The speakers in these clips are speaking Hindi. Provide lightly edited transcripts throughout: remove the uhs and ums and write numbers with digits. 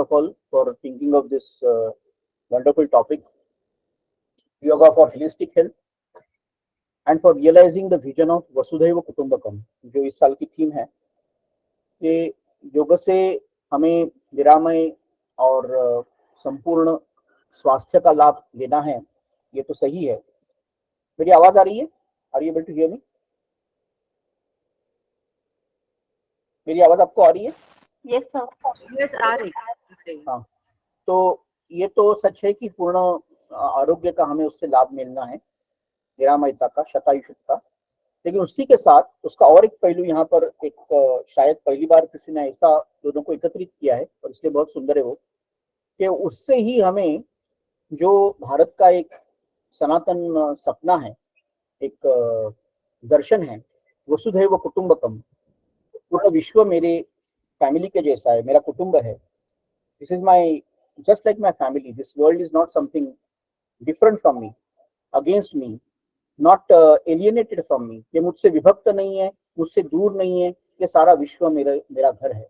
of all for thinking of this wonderful topic, yoga for holistic health and for realizing the vision of वसुधैव कुटुंबकम, जो इस साल की थीम है कि योग से हमें निरामय और संपूर्ण स्वास्थ्य का लाभ लेना है। ये तो सही है। मेरी आवाज आ रही है? Are you able to hear me? मेरी आवाज आपको आ रही है? Yes sir. यस, आ रही। हाँ, तो ये तो सच है कि पूर्ण आरोग्य का हमें उससे लाभ मिलना है, निरामयता का, शतायुषता का। लेकिन उसी के साथ उसका और एक पहलू यहाँ पर एक शायद पहली बार किसी ने ऐसा दोनों को एकत्रित किया है और इसलिए बहुत सुंदर है वो, कि उससे ही हमें जो भारत का एक सनातन सपना है, एक दर्शन है, वसुधैव कुटुंबकम, पूरा विश्व मेरे फैमिली के जैसा है, मेरा कुटुंब है। This is my just like my family. This world is not something different from me, against me, not alienated from me. ये मुझसे विभक्त नहीं है, मुझसे दूर नहीं है। ये सारा विश्व मेरा घर है,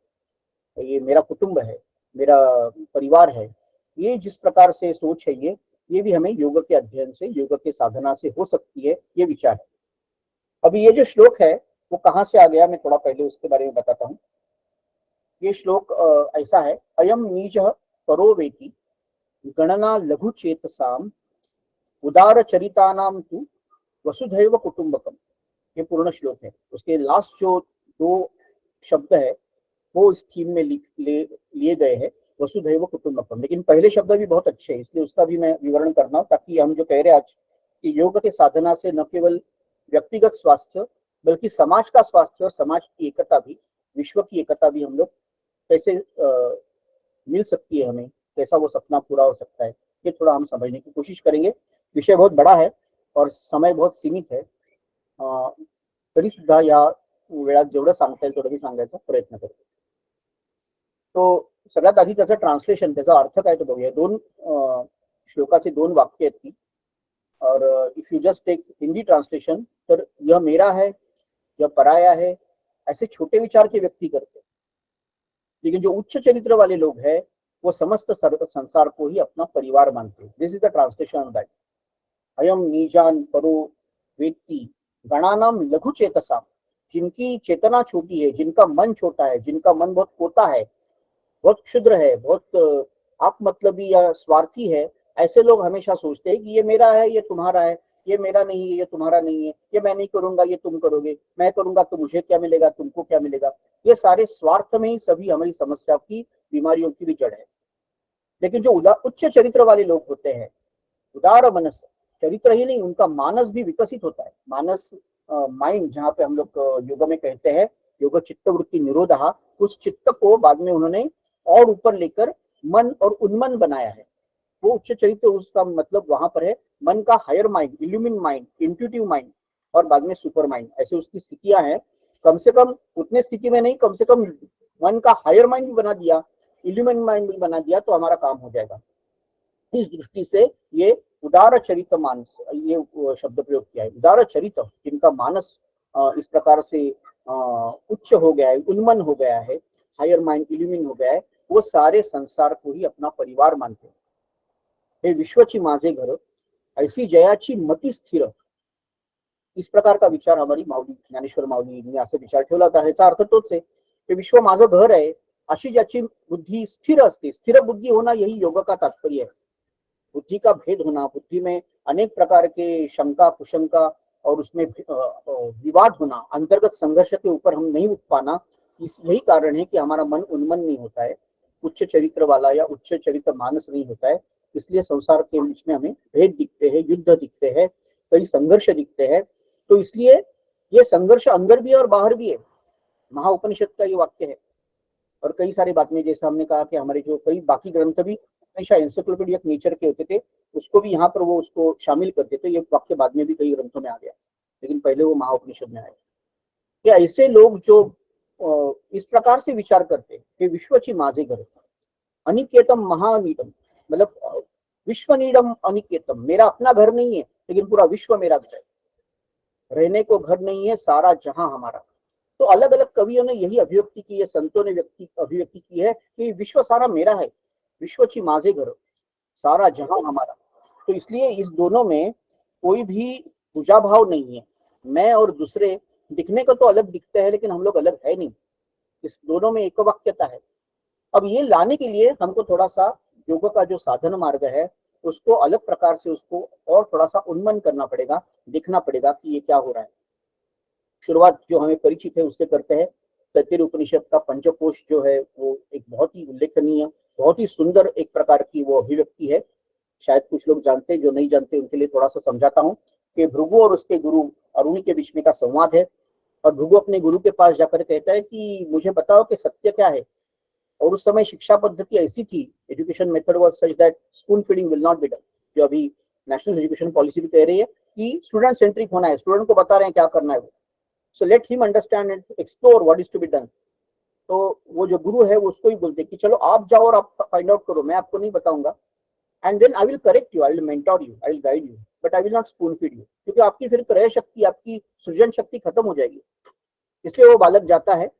ये मेरा कुटुंब है, मेरा परिवार है। ये जिस प्रकार से सोच है, ये भी हमें योग के अध्ययन से, योग के साधना से हो सकती है, ये विचार है। अभी ये जो श्लोक है वो कहाँ से आ गया, मैं थोड़ा पहले उसके बारे में बताता हूँ। ये श्लोक ऐसा है, अयम नीच परो वेति गणना लघु चेतसाम उदार चरितानाम तु वसुधैव कुटुंबकम। ये पूर्ण श्लोक है। उसके लास्ट जो दो शब्द है वो इस थीम में लिए गए हैं, वसुधैव कुटुंबकम। लेकिन पहले शब्द भी बहुत अच्छे हैं, इसलिए उसका भी मैं विवरण करना हूँ, ताकि हम जो कह रहे हैं आज कि योग के साधना से न केवल व्यक्तिगत स्वास्थ्य बल्कि समाज का स्वास्थ्य और समाज की एकता भी, विश्व की एकता भी हम लोग कैसे मिल सकती है, हमें कैसा वो सपना पूरा हो सकता है, ये थोड़ा हम समझने की कोशिश करेंगे। विषय बहुत बड़ा है और समय बहुत सीमित है, तरी सुद्धा या वेळात जेवढं सांगता येईल तेवढं मी सांगायचा प्रयत्न करतो। तो सगळ्यात आधी त्याचं ट्रान्सलेशन, त्याचा अर्थ काय तो बघूया। दोन श्लोकाचे दोन वाक्य आहेत ती, और if you just take Hindi translation, तर यह मेरा है, यह पराया है, ऐसे छोटे विचार के व्यक्ति करते। लेकिन जो उच्च चरित्र वाले लोग हैं वो समस्त संसार को ही अपना परिवार मानते हैं। This is the translation of that. अयम नीजान परो वेत्ति गणानाम लघु चेतसा, जिनकी चेतना छोटी है, जिनका मन छोटा है, जिनका मन बहुत कोता है, बहुत क्षुद्र है, बहुत आप मतलबी या स्वार्थी है, ऐसे लोग हमेशा सोचते हैं कि ये मेरा है, ये तुम्हारा है, ये मेरा नहीं है, ये तुम्हारा नहीं है, ये मैं नहीं करूंगा, ये तुम करोगे, मैं करूंगा तो मुझे क्या मिलेगा, तुमको क्या मिलेगा। ये सारे स्वार्थ में ही सभी हमारी समस्या की, बीमारियों की भी जड़ है। लेकिन जो उच्च चरित्र वाले लोग होते हैं, उदार मनस, चरित्र ही नहीं, उनका मानस भी विकसित होता है। मानस माइंड, जहाँ पे हम लोग योग में कहते हैं योग चित्त वृत्ति निरोधा, उस चित्त को बाद में उन्होंने और ऊपर लेकर मन और उन्मन बनाया है। वो उच्च चरित्र, उसका मतलब वहां पर है मन का higher mind, illumine mind, intuitive mind और बाद में सुपर माइंड, ऐसे उसकी स्थितियां हैं। कम से कम उतने स्थिति में नहीं, कम से कम मन का हायर माइंड भी बना दिया, इल्यूमिन माइंड भी बना दिया, तो हमारा काम हो जाएगा। इस दृष्टि से ये उदार चरित मानस, ये शब्द प्रयोग किया है। उदार चरित, जिनका मानस इस प्रकार से उच्च हो गया है, उन्मन हो गया है, हायर माइंड इल्यूमिन हो गया है, वो सारे संसार को ही अपना परिवार मानते हैं। हे विश्वची माझे घर, ऐसी जयाची मती स्थिर, इस प्रकार का विचार हमारी माऊली, ज्ञानेश्वर माऊलींनी असा विचार ठेवला होता। ह्याचा अर्थ तोच आहे की विश्व माझं घर आहे, अशी ज्याची बुद्धी स्थिर असते। स्थिर बुद्धि होना यही योग का तात्पर्य है। बुद्धि का भेद होना, बुद्धि में अनेक प्रकार के शंका कुशंका और उसमें विवाद होना, अंतर्गत संघर्ष के ऊपर हम नहीं उठ पाना, यही कारण है कि हमारा मन उन्मन नहीं होता है, उच्च चरित्र वाला या उच्च चरित्र मानस नहीं होता है। इसलिए संसार के बीच में हमें भेद दिखते हैं, युद्ध दिखते हैं, कई संघर्ष दिखते हैं। तो इसलिए ये संघर्ष अंदर भी है और बाहर भी है। महाउपनिषद का ये वाक्य है। और कई सारी बातें, जैसे हमने कहा कि हमारे जो कई बाकी ग्रंथ भी हमेशा एंसाइक्लोपीडिया नेचर के होते थे, उसको भी यहाँ पर वो उसको शामिल करते थे। ये वाक्य बाद में भी कई ग्रंथों में आ गया, लेकिन पहले वो महाउपनिषद में आया। कि ऐसे लोग जो इस प्रकार से विचार करते कि विश्वची माझे घर, अनिकेतम महानीतम, मतलब विश्वनीडम अनिकेतम, मेरा अपना घर नहीं है लेकिन पूरा विश्व मेरा घर है। रहने को घर नहीं है, सारा जहां हमारा। तो अलग अलग कवियों ने यही अभिव्यक्ति की है, संतों ने अभिव्यक्ति की है कि विश्व सारा मेरा है, विश्वची माझे घर, सारा जहां हमारा। तो इसलिए इस दोनों में कोई भी पूजा भाव नहीं है। मैं और दूसरे दिखने को तो अलग दिखते हैं, लेकिन हम लोग अलग है नहीं। इस दोनों में एक वाक्यता है। अब ये लाने के लिए हमको थोड़ा सा योग का जो साधन मार्ग है उसको अलग प्रकार से उसको और थोड़ा सा उन्मन करना पड़ेगा, देखना पड़ेगा कि ये क्या हो रहा है। शुरुआत जो हमें परिचित है उससे करते हैं। तैत्तिरीय उपनिषद का पंचकोश जो है वो एक बहुत ही उल्लेखनीय, बहुत ही सुंदर एक प्रकार की वो अभिव्यक्ति है। शायद कुछ लोग जानते हैं, जो नहीं जानते उनके लिए थोड़ा सा समझाता हूँ कि भृगु और उसके गुरु अरुणि के बीच में का संवाद है। और भृगु अपने गुरु के पास जाकर कहता है कि मुझे बताओ कि सत्य क्या है। और उस समय शिक्षा पद्धति ऐसी थी, education method was such that spoon feeding will not be done. जो अभी नेशनल एजुकेशन पॉलिसी भी कह रही है कि स्टूडेंट सेंट्रिक होना है, स्टूडेंट को बता रहे हैं क्या करना है वो। So let him understand and explore what is to be done. तो वो जो गुरु है वो उसको ही बोलते कि चलो आप जाओ और आप फाइंड आउट करो, मैं आपको नहीं बताऊंगा। And then I will correct you, I will mentor you, I will guide you, but I will not spoon feed you, क्योंकि आपकी फिर क्रय शक्ति, आपकी सृजन शक्ति खत्म हो जाएगी। इसलिए वो बालक जाता है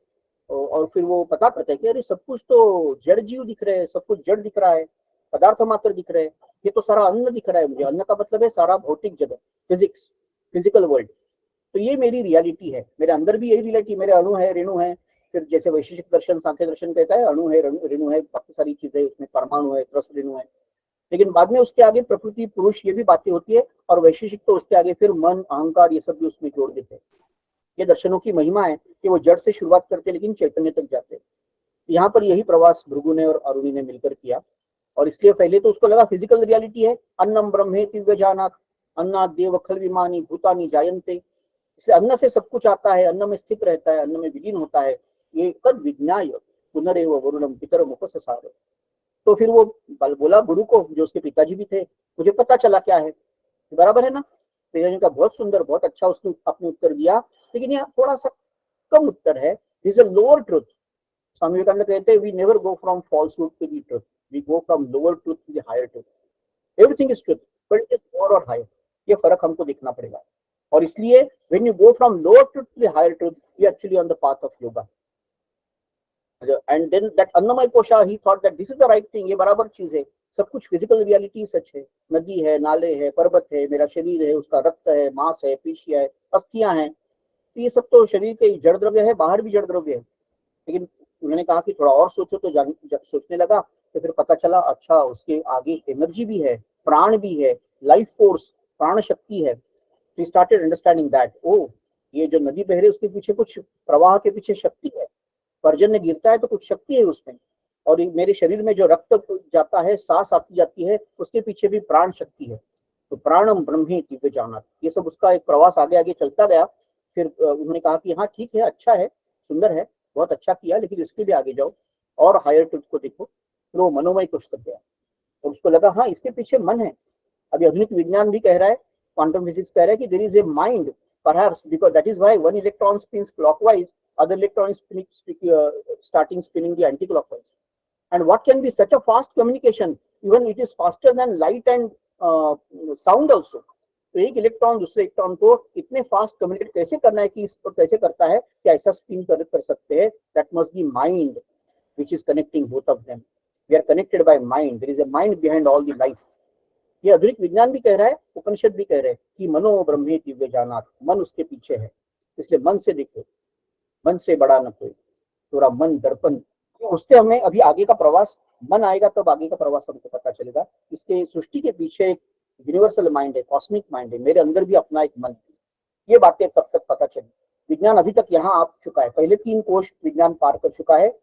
और फिर वो पता करता है कि अरे सब कुछ तो जड़ जीव दिख रहे हैं, सब कुछ जड़ दिख रहा है, पदार्थ मात्र दिख रहे हैं, ये तो सारा अन्न दिख रहा है मुझे। अन्न का मतलब है सारा भौतिक जगत, फिजिक्स, फिजिकल वर्ल्ड। तो ये मेरी रियलिटी है, मेरे अंदर भी यही रियलिटी, मेरे अणु है, रेणु है। फिर जैसे वैशेषिक दर्शन, सांख्य दर्शन कहता है अणु है, रेणु है, बाकी सारी चीजें उसमें, परमाणु है, त्रस रेणु है। लेकिन बाद में उसके आगे प्रकृति, पुरुष, ये भी बातें होती है। और वैशेषिक तो उसके आगे फिर मन, अहंकार, ये सब भी उसमें जोड़ देते हैं। ये दर्शनों की महिमा है कि वो जड़ से शुरुआत करते लेकिन चैतन्य तक जाते हैं। यहाँ पर यही प्रवास भृगु ने और अरुणि ने मिलकर किया। और इसलिए पहले तो उसको लगा फिजिकल रियलिटी है, अन्नम ब्रह्मेति व्यजानात्, अन्नात् देव खल विमानि भूतानि जायन्ते। इसलिए अन्न से सब कुछ आता है, अन्न में स्थित रहता है, अन्न में विलीन होता है। ये तद विज्ञाय पुनरेव वरुणम पितरम उपससार। तो फिर वो बोला गुरु को, जो उसके पिताजी भी थे, मुझे पता चला क्या है। बराबर है ना। पिताजी का बहुत सुंदर, बहुत अच्छा उसने अपने उत्तर दिया। लेकिन यहाँ थोड़ा सा कम उत्तर है, this is a lower truth. Swami Vivekananda कहते हैं we never go from falsehood to the truth, we go from lower truth to the higher truth. Everything is truth but it is more और हायर। ये फर्क हमको देखना पड़ेगा। और इसलिए when you go from lower truth to the higher truth, you actually on the path of yoga. And then that Annamaya kosha ही thought that this is the right thing, ये बराबर चीज है। सब कुछ फिजिकल रियलिटी सच है, नदी है, नाले है, पर्वत है, मेरा शरीर है, उसका रक्त है, मांस है, पेशियां है, अस्थियां हैं। तो ये सब तो शरीर के जड़ द्रव्य है, बाहर भी जड़ द्रव्य है। लेकिन उन्होंने कहा कि थोड़ा और सोचो, तो जब सोचने लगा तो फिर पता चला अच्छा उसके आगे एनर्जी भी है, प्राण भी है, लाइफ फोर्स, प्राण शक्ति है। तो स्टार्टेड अंडरस्टैंडिंग दैट ओ, ये जो नदी बह रही है उसके पीछे कुछ प्रवाह के पीछे शक्ति है, पर्जन्य गिरता है तो कुछ शक्ति है उसमें। और मेरे शरीर में जो रक्त जाता है, सांस आती जाती है, उसके पीछे भी प्राण शक्ति है। तो प्राणम ब्रह्मे दिव्य जाना, ये सब उसका एक प्रवास आगे आगे चलता गया। फिर उन्होंने कहा कि हाँ ठीक है, अच्छा है, सुंदर है, बहुत अच्छा किया, लेकिन इसके भी आगे जाओ और हायर ट्रुथ को देखो। फिर वो मनोमय कुछ तक गया और उसको लगा हाँ इसके पीछे मन है। अभी आधुनिक विज्ञान भी कह रहा है, क्वांटम फिजिक्स कह रहा है कि there is a mind, perhaps because that is why one electron spins clockwise, other electron starting spinning the anti-clockwise. And what can be such a fast communication, even it is faster than light and sound also. तो एक इलेक्ट्रॉन दूसरे इलेक्ट्रॉन को इतने फास्ट कम्युनिकेट कैसे करना है, कि इस पर कैसे करता है, कि ऐसा स्पिन कर सकते हैं। That must be mind which is connecting both of them. We are connected by mind. There is a mind behind all the life. ये आधुनिक विज्ञान भी कह रहा है, उपनिषद भी कह रहे हैं कि मनो ब्रह्मे दिव्य जानात, मन उसके पीछे है। इसलिए मन से देखो, मन से बड़ा न कोई, पूरा मन दर्पण। उससे हमें अभी आगे का प्रवास, मन आएगा तब आगे का प्रवास हमको पता चलेगा। इसके सृष्टि के पीछे एक यूनिवर्सल माइंड है, कॉस्मिक माइंड है, मेरे अंदर भी अपना एक मन है। ये बातें तब तक पता चली। विज्ञान अभी तक यहाँ आ चुका है, पहले 3 कोश विज्ञान पार कर चुका है।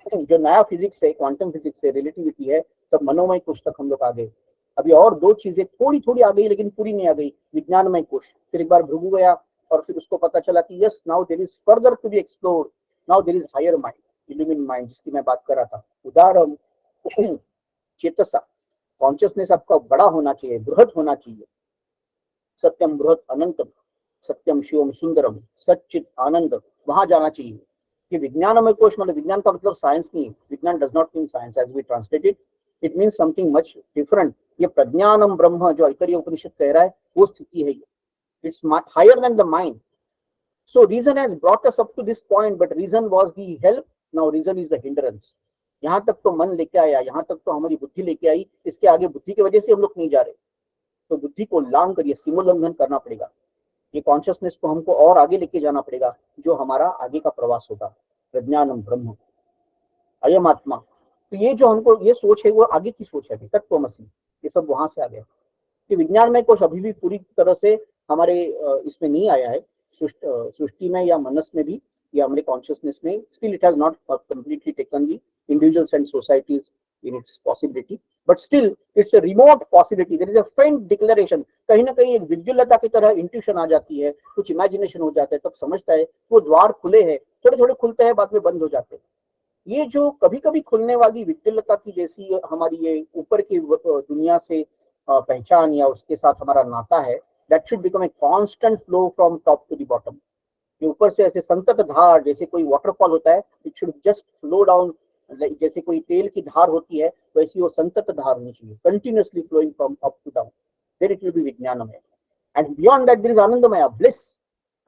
जो नया फिजिक्स है, क्वांटम फिजिक्स है, रिलेटिविटी है, तब मनोमय कोश तक हम लोग आ गए। अभी और 2 चीजें थोड़ी थोड़ी आ गई, लेकिन पूरी नहीं आ गई, विज्ञानमय कोश। फिर एक बार भृगु गया और फिर उसको पता चला कि yes, now there is further to be explored, now there is higher mind, illumine mind, जिसकी मैं बात कर रहा था। उदाहरण चेतसा, कॉन्शियसनेस आपका बड़ा होना चाहिए, बृहद होना चाहिए। सत्यम बृहद अनंतम, सत्यम शिवम सुंदरम, सच्चित आनंद, वहां जाना चाहिए। कि विज्ञानमय कोश मतलब विज्ञान का मतलब साइंस नहीं है, विज्ञान does not mean science as we translated, it means something much different. ये प्रज्ञानम ब्रह्म जो ऐतरेय उपनिषद कह रहा है, वो स्थिति है। It's higher than the mind. So reason has brought us up to this point, but reason was the help. Now reason is the hindrance. यहाँ तक तो मन लेके आया, यहाँ तक तो हमारी बुद्धि लेके आई, इसके आगे बुद्धि की वजह से हम लोग नहीं जा रहे। तो बुद्धि को लांग कर ये सीमोल्लंघन करना पड़ेगा, ये कॉन्शियसनेस को हमको और आगे लेके जाना पड़ेगा, जो हमारा आगे का प्रवास होगा। प्रज्ञानम ब्रह्म अयम आत्मा। तो ये जो हमको ये सोच है वो आगे की सोच है, तत्वमसी, ये सब वहां से आ गया। कि विज्ञान में कुछ अभी भी पूरी तरह से हमारे इसमें नहीं आया है, सृष्टि में या मनस में भी, या हमारे कॉन्शियसनेस में, still it has not completely taken the individuals and societies in its possibility, but still it's a remote possibility, there is a faint declaration. कहीं ना कहीं एक विद्युल्लता की तरह इंट्यूशन आ जाती है, कुछ इमेजिनेशन हो जाता है, तब समझता है वो द्वार खुले हैं, थोड़े थोड़े खुलते हैं, बाद में बंद हो जाते हैं। ये जो कभी कभी खुलने वाली विद्युल्लता की जैसी हमारी ये ऊपर की दुनिया से पहचान या उसके साथ हमारा नाता है, that should become a constant flow from top to the bottom. ये ऊपर से ऐसे संतत धार, जैसे कोई वाटरफॉल होता है, it should just flow down, जैसे कोई तेल की धार होती है वैसी वो संतत धार होनी चाहिए, continuously flowing from up to down, there it will be Vijnanamaya. And beyond that there is Anandamaya, bliss,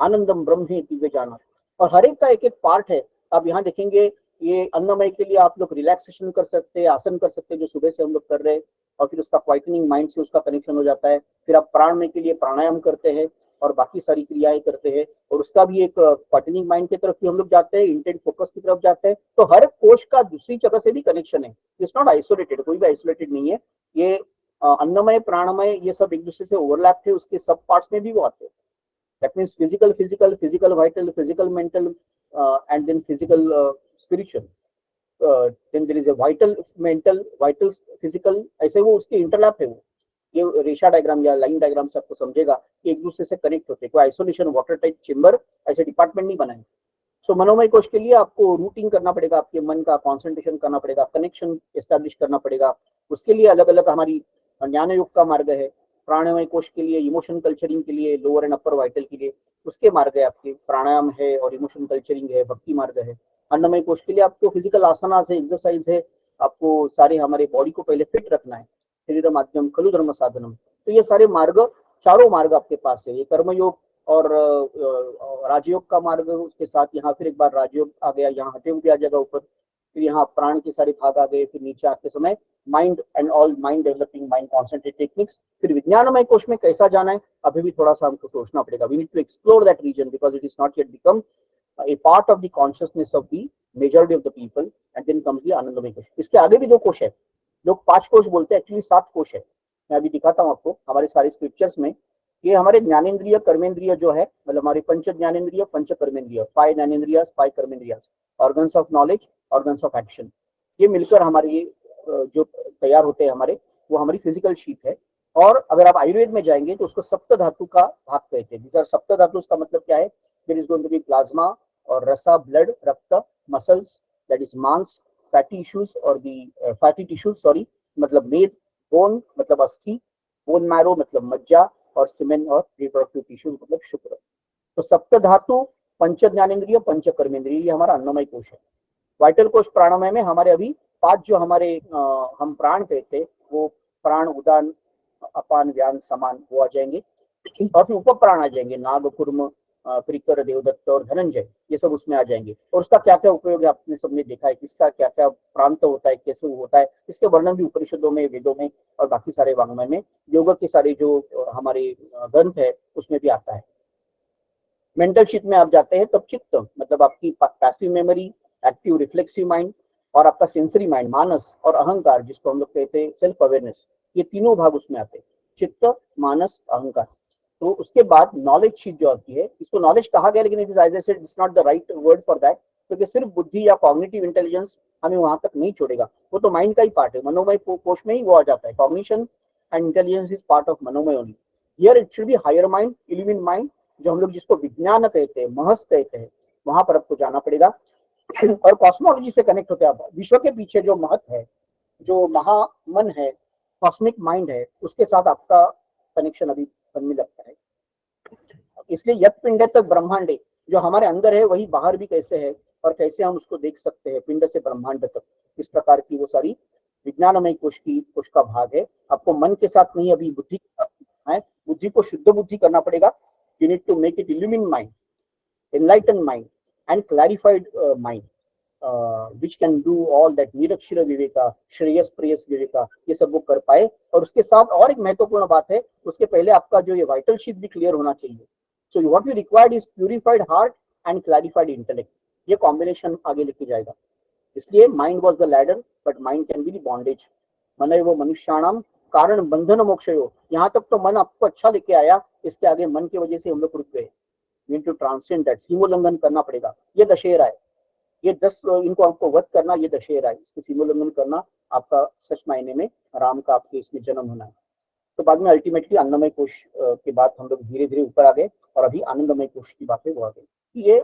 आनंदम ब्रह्मे दिव्य जाना। और हर एक का एक एक पार्ट है। आप यहाँ देखेंगे, ये अन्नमय के लिए आप लोग रिलैक्सेशन कर सकते हैं, आसन कर सकते हैं, जो सुबह से हम लोग कर रहे हैं, और फिर उसका क्वाइटनिंग माइंड से उसका कनेक्शन हो जाता है। फिर आप प्राणमय के लिए प्राणायाम करते हैं और बाकी सारी क्रियाएं करते हैं, और उसका भी एक क्वाइटनिंग माइंड की तरफ भी हम लोग जाते हैं, इंटेंट फोकस की तरफ जाते हैं। तो हर कोश का दूसरी जगह से भी कनेक्शन है, इट्स नॉट आइसोलेटेड, कोई भी आइसोलेटेड नहीं है। ये अन्नमय प्राणमय ये सब एक दूसरे से ओवरलैप थे, उसके सब पार्ट्स में भी वो आते हैं। That means physical vital, physical mental, and then physical spiritual. Then there is a vital mental, vital physical, ऐसे वो उसके इंटरलैप है। वो ये रेशा डायग्राम या लाइन डायग्राम से आपको समझेगा कि एक दूसरे से कनेक्ट होते हैं, कोई आइसोलेशन वाटर टाइप चेंबर ऐसे डिपार्टमेंट नहीं बनाए। सो मनोमय कोश के लिए आपको रूटिंग करना पड़ेगा, आपके मन का कॉन्सेंट्रेशन करना पड़ेगा, कनेक्शन एस्टेब्लिश करना पड़ेगा। उसके लिए अलग अलग हमारी ज्ञान योग का मार्ग है। प्राणमय कोश के लिए, इमोशन कल्चरिंग के लिए, लोअर एंड अपर वाइटल के लिए उसके मार्ग है, आपके प्राणायाम है और इमोशन कल्चरिंग है, भक्ति मार्ग है। अन्नमय कोश के लिए आपको फिजिकल आसनास है, एक्सरसाइज है, आपको सारे हमारे बॉडी को पहले फिट रखना है। शरीर माध्यम खलु धर्म साधनम। तो ये सारे मार्ग, चारों मार्ग आपके पास है। ये कर्मयोग और राजयोग का मार्ग, उसके साथ यहाँ फिर एक बार राजयोग आ गया, यहाँ हठयोग भी आ जाएगा ऊपर, फिर यहाँ प्राण के सारे भाग आ गए, फिर नीचे आते समय mind and all mind developing, mind concentrate techniques. फिर विज्ञानमय कोश में कैसा जाना है अभी भी थोड़ा सा हमको सोचना पड़ेगा। We need to explore that reason because it is not yet become a part of the consciousness of the majority of the people, and then comes the आनंदमय कोश। इसके आगे भी दो कोश है, लोग 5 कोश बोलते हैं, एक्चुअली 7 कोश है। मैं अभी दिखाता हूँ आपको हमारे सारे स्क्रिप्चर्स में। ये हमारे ज्ञानेन्द्रिय कर्मेंद्रिय जो है, मतलब हमारे पंच ज्ञानेन्द्रिय पंच कर्मेंद्रिय, 5 ज्ञानेन्द्रिय 5 कर्मेंद्रिय, organs of knowledge, organs of action, ये मिलकर हमारे ये जो तैयार होते हैं हमारे, वो हमारी फिजिकल शीट है। और अगर आप आयुर्वेद में जाएंगे तो उसको सप्त धातु का भाग कहते हैं। सर सप्त धातु उसका मतलब क्या है? There is going to be plasma और रसा, ब्लड, रक्त, मसल्स, दैट इज मांस, फैटी इश्यूज और दी फैटी टिश्यूज, सॉरी, मतलब मेद, बोन मतलब अस्थि, बोन मैरो मतलब मज्जा, और सीमेन और रिप्रोडक्टिव टिश्यूज मतलब शुक्र। तो सप्त धातु, पंच ज्ञानेन्द्रिय, पंच कर्मेंद्रिय, ये हमारा अन्नमय कोश है। वाइटल कोश प्राणमय में हमारे अभी 5 जो हमारे हम प्राण कहते, वो प्राण, उदान, अपान, व्यान, समान, वो आ जाएंगे। और फिर उप प्राण आ जाएंगे, नाग, कुर्म, प्रिकर, देवदत्त और धनंजय, ये सब उसमें आ जाएंगे। और उसका क्या क्या उपयोग है आपने सबने देखा है, किसका क्या क्या प्रांत होता है, कैसे वो होता है, इसके वर्णन भी उपनिषदों में, वेदों में और बाकी सारे वाङ्मय में, योग के सारे जो हमारे ग्रंथ है उसमें भी आता है। मेंटल शीट में आप जाते हैं तब चित्त, मतलब आपकी passive memory, active reflexive mind और आपका सेंसरी माइंड, मानस और अहंकार, जिसको हम लोग कहते हैं सेल्फ अवेयरनेस, ये तीनों भाग उसमें आते हैं, चित्त, मानस, अहंकार। तो उसके बाद नॉलेज शीट जो आती है, इसको नॉलेज कहा गया, लेकिन it is, as I said, it's not the right word for that, क्योंकि सिर्फ बुद्धि या कॉग्निटिव इंटेलिजेंस हमें वहां तक नहीं छोड़ेगा, वो तो माइंड का ही पार्ट है। मनोमय कोश में ही वो आ जाता है, cognition and intelligence is part of Manomaya only. Here it should be higher mind, illumine mind, जो हम लोग जिसको विज्ञान कहते हैं, महस कहते हैं, वहां पर आपको जाना पड़ेगा। और कॉस्मोलॉजी से कनेक्ट होते हैं आप। विश्व के पीछे जो महत है, जो महामन है, कॉस्मिक माइंड है, उसके साथ आपका कनेक्शन अभी बनने लगता है। इसलिए यत पिंड तक ब्रह्मांडे, जो हमारे अंदर है वही बाहर भी कैसे है और कैसे हम उसको देख सकते हैं, पिंड से ब्रह्मांड तक, इस प्रकार की वो सारी विज्ञानमय कोश का भाग है। आपको मन के साथ नहीं, अभी बुद्धि के साथ है। बुद्धि को शुद्ध बुद्धि करना पड़ेगा। You need to make it illumined mind, enlightened mind and clarified mind. Which can do all that निरक्षर विवेका, श्रेयस प्रेयस विवेका, ये सब वो कर पाए। और उसके साथ और एक महत्वपूर्ण बात है, उसके पहले आपका जो ये वाइटल शीट भी क्लियर होना चाहिए। So what you required is purified heart and clarified intellect. ये कॉम्बिनेशन आगे लेके जाएगा। इसलिए mind was the ladder but mind can be the bondage. मन वो मनुष्याणाम कारण बंधन मोक्षयो। यहाँ तक तो मन आपको अच्छा लेके आया, इसके आगे मन की वजह से हम लोग रुक गए। We need to transcend that, सीमोल्लंघन करना पड़ेगा। ये दशहरा है, ये 10 इनको आपको वध करना, ये दशहरा है, इसके सीमोल्लंघन करना आपका सच मायने में राम का आपके इसमें जन्म होना है। तो बाद में अल्टीमेटली अन्नमय कोश के बाद हम लोग धीरे धीरे ऊपर आ गए और अभी आनंदमय कोश की बातें वो आ गई। ये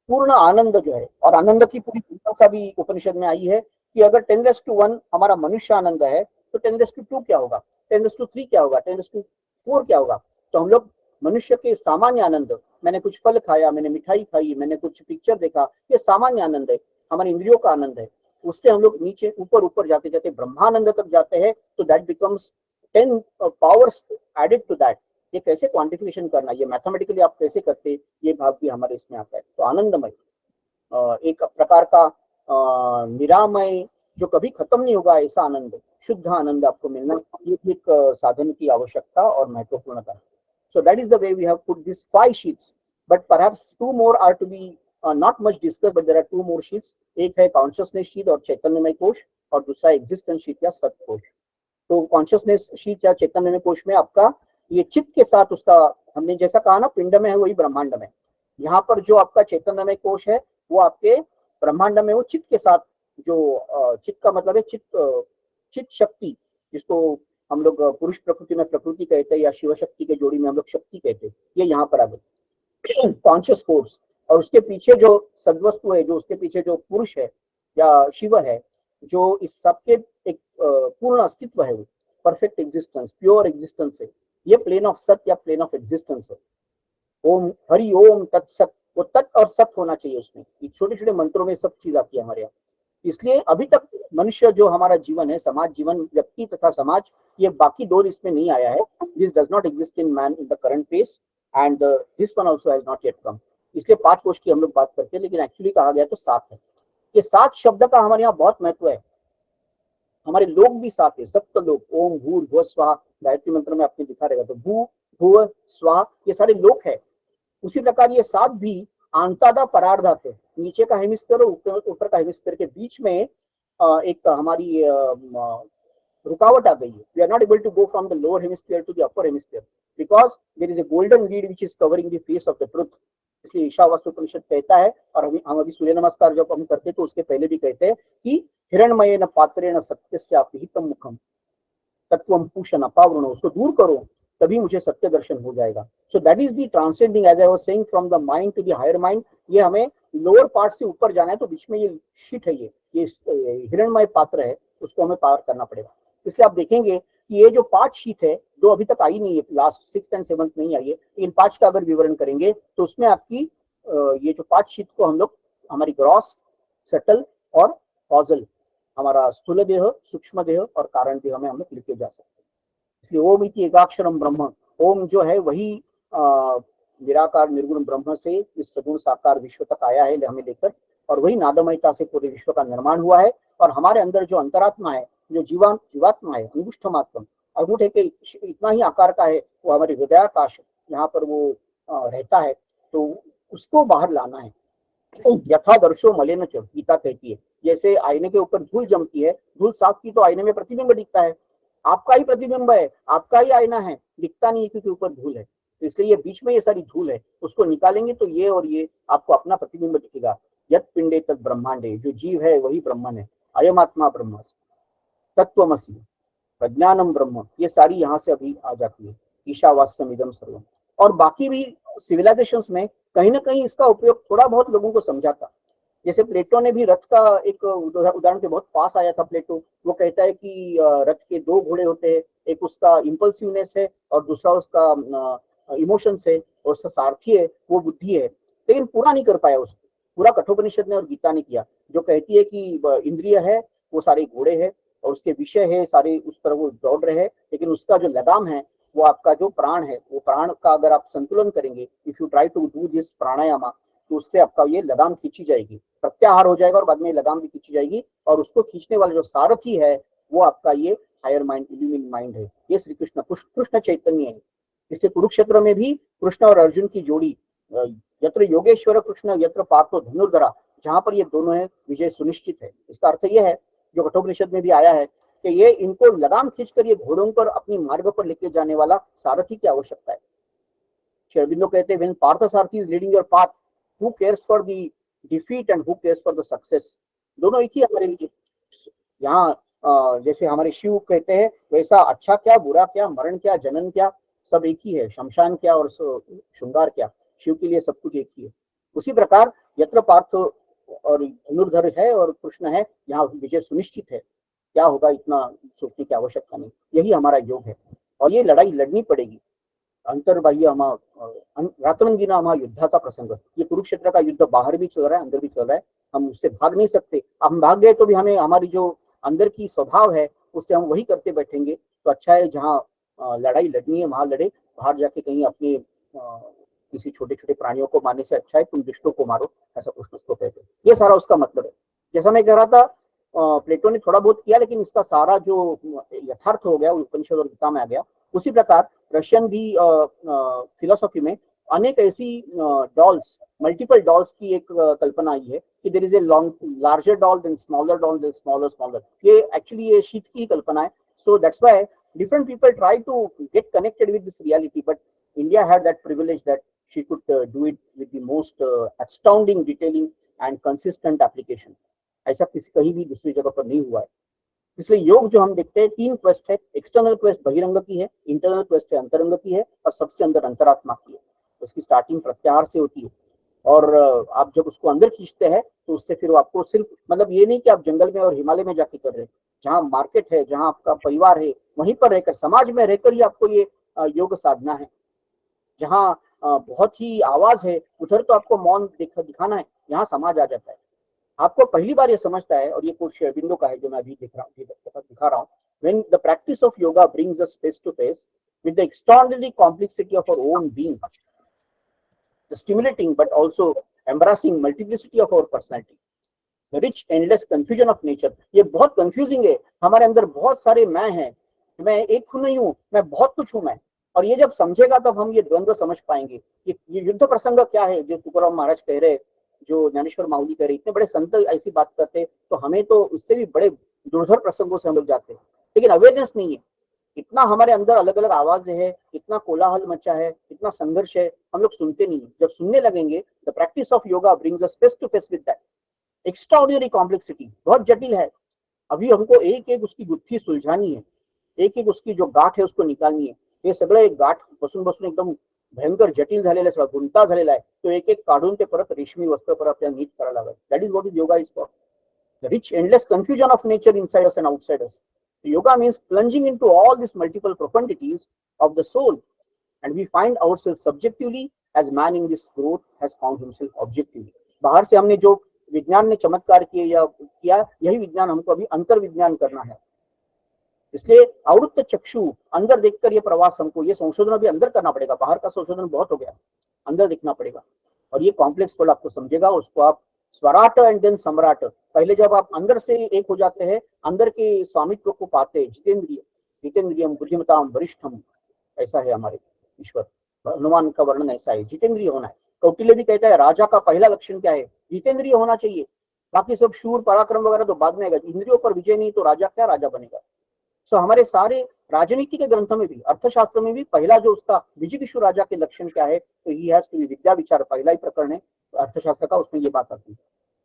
पूर्ण आनंद जो है, और आनंद की पूरी परिभाषा भी उपनिषद में आई है कि अगर 10⁻1 हमारा मनुष्य आनंद है तो 10⁻2 क्या होगा, 10⁻3 क्या होगा, 10⁻4 क्या होगा। तो हम लोग मनुष्य के सामान्य आनंद, मैंने कुछ फल खाया, मैंने मिठाई खाई, मैंने कुछ पिक्चर देखा, ये सामान्य आनंद है, हमारी इंद्रियों का आनंद है। उससे हम लोग नीचे ऊपर ऊपर जाते जाते ब्रह्मानंद तक जाते हैं। तो that becomes 10 powers added to that. ये कैसे क्वांटिफिकेशन करना, ये मैथमेटिकली आप कैसे करते, ये भाव भी हमारे इसमें आता है। तो आनंदमय एक प्रकार का निरामय, जो कभी खत्म नहीं होगा ऐसा आनंद, शुद्ध आनंद आपको मिलना, ये एक साधन की आवश्यकता और महत्वपूर्णता है। So that is the way we have put these 5 sheets, but perhaps 2 more are to be not much discussed, but there are 2 more sheets. एक है कॉन्शियसनेस शीट और चैतन्यमय कोश, और दूसरा एग्जिस्टेंस शीट या सत कोश। तो कॉन्शियसनेस शीट या चैतन्यमय कोश में आपका ये चित्त के साथ उसका, हमने जैसा कहा ना, पिंड में है वही ब्रह्मांड में। यहाँ पर जो आपका चैतन्यमय कोश है वो आपके ब्रह्मांड में, वो चित्त के साथ, जो चित्त का मतलब है चित्त शक्ति, जिसको हम लोग पुरुष प्रकृति में प्रकृति कहते हैं या शिव शक्ति के जोड़ी में हम लोग शक्ति कहते हैं, ये यहाँ पर आ गए कॉन्शियस फोर्स। और उसके पीछे जो सद्वस्तु है, जो उसके पीछे जो पुरुष है या शिव है, जो इस सबके एक पूर्ण अस्तित्व है, वो परफेक्ट एग्जिस्टेंस, प्योर एग्जिस्टेंस है, ये प्लेन ऑफ सत या प्लेन ऑफ एग्जिस्टेंस है। ओम हरि ओम तत्सत, वो तत् और सत होना चाहिए उसमें। छोटे छोटे मंत्रों में सब चीज आती है हमारे यहाँ। इसलिए अभी तक मनुष्य जो हमारा जीवन है, समाज जीवन, व्यक्ति तथा समाज, ये बाकी दो इसमें नहीं आया है। This does not exist in man in the current face, and this one also has not yet कम। इसलिए 5 कोश की हम लोग बात करते हैं, लेकिन एक्चुअली कहा गया तो 7 है। ये 7 शब्द का हमारे यहाँ बहुत महत्व है। हमारे लोग भी 7 है, सप्त लोग, ओम भूर भुव स्वाहा, गायत्री मंत्र में आपने दिखा रहेगा, तो भू भुव स्वाहा ये सारे लोग है। उसी प्रकार ये 7 भी आंतादा परार्धात है, नीचे का हेमिस्फीयर और ऊपर का हेमिस्फीयर के बीच में एक हमारी रुकावट आ गई है। We are not able to go from the lower hemisphere to the upper hemisphere because there is a golden lid which is covering the face of the truth. इसलिए ईशावास्य उपनिषद कहता है, और हम अभी सूर्य नमस्कार जब हम करते तो उसके पहले भी कहते हैं कि हिरण्मयेन पात्रेण सत्यस्यापिहितं मुखम तत्वम पूषण अपावृणो, उसको दूर करो तभी मुझे सत्य दर्शन हो जाएगा। So that is the transcending, as I was saying, from the mind to the higher mind. ये हमें लोअर पार्ट से ऊपर जाना है, तो बीच में ये शीट है, ये हिरण्मय पात्र है, उसको हमें पार करना पड़ेगा। इसलिए आप देखेंगे कि ये जो 5 शीट है, 2 अभी तक आई नहीं है, लास्ट 6th एंड 7th नहीं आई है, इन 5 का अगर विवरण करेंगे तो उसमें आपकी ये जो 5 शीट को हम लोग हमारी ग्रॉस, सटल और कॉजल, हमारा स्थूल देह, सूक्ष्म देह और कारण देह में हम लोग लिखे जा सकते हैं। इसलिए ओम इति एकाक्षरम ब्रह्म, ओम जो है वही निराकार निर्गुण ब्रह्म से इस सगुण साकार विश्व तक आया है हमें लेकर, और वही नादमयता से पूरे विश्व का निर्माण हुआ है। और हमारे अंदर जो अंतरात्मा है, जो जीवात्मा है, अंगुष्ठ मात्र, अंगूठे के इतना ही आकार का है, वो हमारे हृदयाकाश यहाँ पर वो रहता है, तो उसको बाहर लाना है। यथादर्शो मलिन च, गीता कहती है, जैसे आईने के ऊपर धूल जमती है, धूल साफ की तो आईने में प्रतिबिंब दिखता है, आपका ही प्रतिबिंब है, आपका ही आईना है, दिखता नहीं है क्योंकि ऊपर धूल है। तो इसलिए ये बीच में ये सारी धूल है, उसको निकालेंगे तो ये और ये आपको अपना प्रतिबिंब दिखेगा। यत् पिंडे तत् ब्रह्मांडे, जो जीव है वही ब्रह्मन है, अयम आत्मा ब्रह्म, तत्वमसि, प्रज्ञानम ब्रह्म, ये सारी यहाँ से अभी आ जाती है, ईशावास्यम इदम सर्वम। और बाकी भी सिविलाइजेशंस में कहीं ना कहीं इसका उपयोग थोड़ा बहुत लोगों को समझाता। जैसे प्लेटो ने भी रथ का एक उदाहरण के बहुत पास आया था प्लेटो, वो कहता है कि रथ के 2 घोड़े होते हैं, एक उसका इंपल्सिवनेस है और दूसरा उसका इमोशंस है, और उसका सारथी है वो बुद्धि है। लेकिन पूरा नहीं कर पाया उसको, पूरा कठोपनिषद ने और गीता ने किया, जो कहती है कि इंद्रिय है वो सारे घोड़े है और उसके विषय है सारे उस तरह वो दौड़ रहे हैं, लेकिन उसका जो लगाम है वो आपका जो प्राण है, वो प्राण का अगर आप संतुलन करेंगे, if you try to do this pranayama, तो उससे आपका ये लगाम खींची जाएगी, प्रत्याहार हो जाएगा और बाद में लगाम भी खींची जाएगी, और उसको खींचने वाला जो सारथी है वो आपका ये हायर माइंड, इल्यूमिन माइंड है, ये श्री कृष्ण कृष्ण चैतन्य है। इसलिए कुरुक्षेत्र में भी कृष्ण और अर्जुन की जोड़ी, यत्र योगेश्वर कृष्ण यत्र पार्थो धनुर्धरा, जहां पर ये दोनों है विजय सुनिश्चित है। इसका अर्थ यह है जो कठोपनिषद में भी आया है कि ये इनको लगाम खींचकर ये घोड़ों पर अपनी मार्ग पर लेके जाने वाला सारथी की आवश्यकता है। श्री अरबिंदो कहते हैं, when Parthasarathi is leading your path, who cares for the defeat and who cares for the success. दोनों एक ही हमारे लिए। यहाँ जैसे हमारे शिव कहते हैं वैसा अच्छा क्या बुरा क्या मरण क्या जनन क्या सब एक ही है, शमशान क्या और श्रृंगार क्या, शिव के लिए सब कुछ एक ही है। उसी प्रकार यत्र पार्थ और धनुर्धर है और कृष्ण है, यहाँ विजय सुनिश्चित है। क्या होगा इतना सोचने की आवश्यकता नहीं, यही हमारा योग है और ये लड़ाई लड़नी पड़ेगी। अंतर्बाह्य रात्रंगिना हमारा युद्धाचा प्रसंग, ये कुरुक्षेत्र का युद्ध बाहर भी चल रहा है अंदर भी चल रहा है, हम उससे भाग नहीं सकते। हम भाग गए तो भी हमें हमारी जो अंदर की स्वभाव है उससे हम वही करते बैठेंगे, तो अच्छा है जहाँ लड़ाई लड़नी है वहां लड़े, बाहर जाके कहीं अपने किसी छोटे छोटे प्राणियों को मारने से अच्छा है तुम दुष्टों को मारो, ऐसा कृष्ण उसको कहते हैं। ये सारा उसका मतलब है। जैसा मैं कह रहा था प्लेटो ने थोड़ा बहुत किया, लेकिन इसका सारा जो यथार्थ हो गया उपनिषद और गीता में आ गया। उसी प्रकार रशियन भी फिलोसॉफी में अनेक ऐसी डॉल्स, मल्टीपल डॉल्स की एक कल्पना आई है कि there is a larger doll than smaller smaller. ये एक्चुअली ये शीट की कल्पना है। So that's why different people try to get connected with this reality, but India had that privilege that she could do it with the most astounding detailing and consistent application. ऐसा किसी कहीं भी दूसरी जगह पर नहीं हुआ है। इसलिए योग जो हम देखते हैं तीन क्वेस्ट है, एक्सटर्नल क्वेस्ट बहिरंग की है, इंटरनल क्वेस्ट है अंतरंग की है, और सबसे अंदर अंतरात्मा की है। उसकी स्टार्टिंग प्रत्याहार से होती है और आप जब उसको अंदर खींचते हैं तो उससे फिर आपको सिर्फ मतलब ये नहीं कि आप जंगल में और हिमालय में जाके कर रहे हैं, जहाँ मार्केट है जहाँ आपका परिवार है वहीं पर रहकर समाज में रहकर ही आपको ये योग साधना है। जहाँ बहुत ही आवाज है उधर तो आपको मौन दिखाना है, यहाँ समाज आ जाता है। आपको पहली बार ये समझता है, और ये कोट श्री अरबिंदो का है जो मैं अभी दिखा रहा हूँ, when the practice of yoga brings us face to face with the extraordinary complexity of our own being, the stimulating but also embarrassing multiplicity of our personality, the rich endless confusion of nature। ये बहुत कंफ्यूजिंग है, हमारे अंदर बहुत सारे मैं हैं, मैं एक हूं नहीं हूं, मैं बहुत कुछ हूं मैं। और ये जब समझेगा तब हम ये द्वंद्व समझ पाएंगे। ये युद्ध प्रसंग क्या है जो तुकाराम महाराज कह रहे, जो ज्ञानेश्वर माऊली कह रहे, इतने बड़े संत ऐसी बात करते तो हमें तो उससे भी बड़े दुर्धर प्रसंगों से हम लोग जाते हैं, लेकिन अवेयरनेस नहीं है। इतना हमारे अंदर अलग अलग आवाज है, इतना कोलाहल मचा है, इतना संघर्ष है, हम लोग सुनते नहीं है। जब सुनने लगेंगे, the practice of yoga brings us face to face with that extraordinary complexity. बहुत जटिल है, अभी हमको एक एक उसकी गुत्थी सुलझानी है, एक एक उसकी जो गाठ है उसको निकालनी है। हे सगळं एक गाठ बसून बसून एकदम भयंकर जटिल झालेलं आहे, सगळा गुंता झालेला आहे, तो एक एक काढून ते परत रेशमी वस्त्र पर आपल्याला नीट करायला लागेल। That is what is yoga is for, the rich endless confusion of nature inside us and outside us. Yoga means plunging into all these multiple profundities of the soul, and we find ourselves subjectively as man in this growth has found himself objectively। बाहर से हमने जो विज्ञान ने चमत्कार किए या किया, यही विज्ञान हमको अभी अंतर विज्ञान करना है। इसलिए आवृत्त चक्षु, अंदर देखकर ये प्रवास हमको, ये संशोधन अभी अंदर करना पड़ेगा, बाहर का संशोधन बहुत हो गया, अंदर देखना पड़ेगा। और ये कॉम्प्लेक्स वर्ड आपको समझेगा, उसको आप स्वराट एंड देन सम्राट, पहले जब आप अंदर से एक हो जाते हैं, अंदर के स्वामित्व को पाते हैं, जितेंद्रिय जितेंद्रियम बुद्धिमताम वरिष्ठम, ऐसा है हमारे ईश्वर, हनुमान का वर्णन ऐसा है, जितेंद्रिय होना है। कौटिल्य भी कहता है राजा का पहला लक्षण क्या है, जितेंद्रिय होना चाहिए, बाकी सब शूर पराक्रम वगैरह तो बाद में आएगा, इंद्रियों पर विजय नहीं तो राजा क्या राजा बनेगा। सो हमारे सारे राजनीति के ग्रंथों में भी, अर्थशास्त्र में भी पहला जो उसका विजिगिषु राजा के लक्षण क्या है, तो ही हैज टू बी विद्या विचार, पहला ही प्रकरण है अर्थशास्त्र का, उसमें ये बात आती है।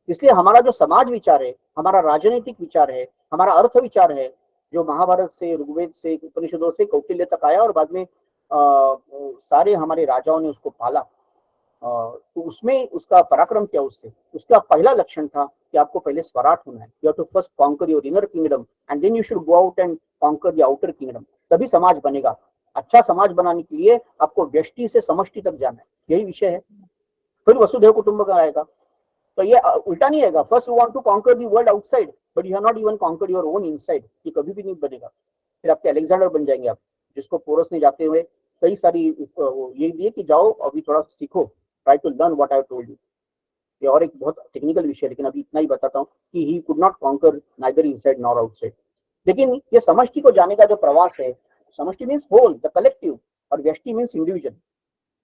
इसलिए हमारा जो समाज विचार है, हमारा राजनीतिक विचार है, हमारा अर्थ विचार है, जो महाभारत से ऋग्वेद से उपनिषदों से कौटिल्य तक आया और बाद में सारे हमारे राजाओं ने उसको पाला, तो उसमें उसका पराक्रम क्या, उससे उसका पहला लक्षण था कि आपको पहले स्वराट होना है। You have to first conquer your inner kingdom and then you should go out and conquer the outer kingdom, तभी समाज बनेगा। अच्छा समाज बनाने के लिए आपको व्यष्टि से समष्टि तक जाना है, यही विषय है। फिर वसुधैव कुटुंबकम आएगा, तो ये उल्टा नहीं आएगा, first you want to conquer the world outside but you have not even conquer your own inside, ये कभी भी नहीं बनेगा। फिर आपके अलेक्जेंडर बन जाएंगे आप, जिसको पोरस ने जाते हुए कई सारी ये दिए कि जाओ अभी थोड़ा सीखो, try to learn what I told you. ये और एक बहुत टेक्निकल विषय है, लेकिन अभी इतना ही बताता हूँ कि he could not conquer neither inside nor outside. लेकिन ये समष्टि को जाने का जो प्रवास है, समष्टि मीन्स होल, द कलेक्टिव, और व्यष्टि मीन्स इंडिविजुअल।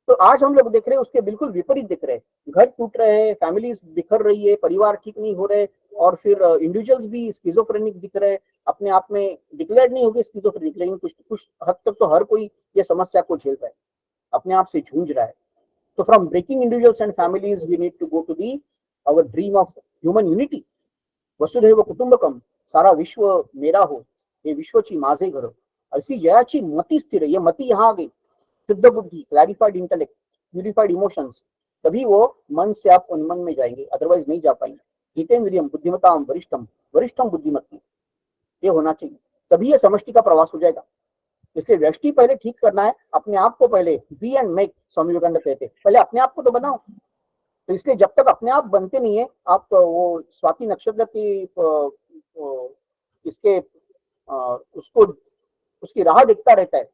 तो आज हम लोग देख रहे हैं उसके बिल्कुल विपरीत दिख रहे हैं। घर टूट रहे हैं, फैमिलीज बिखर रही है, परिवार ठीक नहीं हो रहे, और फिर इंडिविजुअल्स भी स्किजोफ्रेनिक दिख रहे हैं। अपने आप में डिक्लेयर नहीं होगी स्किजोफ्रेनिक, लेकिन कुछ कुछ हद तक तो हर कोई ये समस्या को झेल रहा है, अपने आप से जूझ रहा है। तो from breaking individuals and families we need to go to the our dream of human unity. वसुधैव कुटुंबकम, सारा विश्व मेरा हो, हे विश्वची माझे घर, अशी जयाची मती स्थिर है। ये मती यहाँ आ गई, शुद्ध बुद्धि, क्लैरिफाइड इंटेलेक्ट, प्यूरिफाइड इमोशंस, तभी वो मन से आप उन्मन में जाएंगे, अदरवाइज नहीं जा पाएंगे। जितेंद्रियम बुद्धिमताम वरिष्ठम, वरिष्ठम बुद्धिमत्ता, ये होना चाहिए, तभी ये समष्टि का प्रवास हो जाएगा। इसलिए व्यष्टि पहले ठीक करना है, अपने आप को पहले बी एंड मेक, स्वामी विवेकानंद कहते हैं, पहले अपने आप को तो बनाओ। तो इसलिए जब तक अपने आप बनते नहीं है, आप वो स्वाति नक्षत्र की इसके उसको उसकी राह देखता रहता है,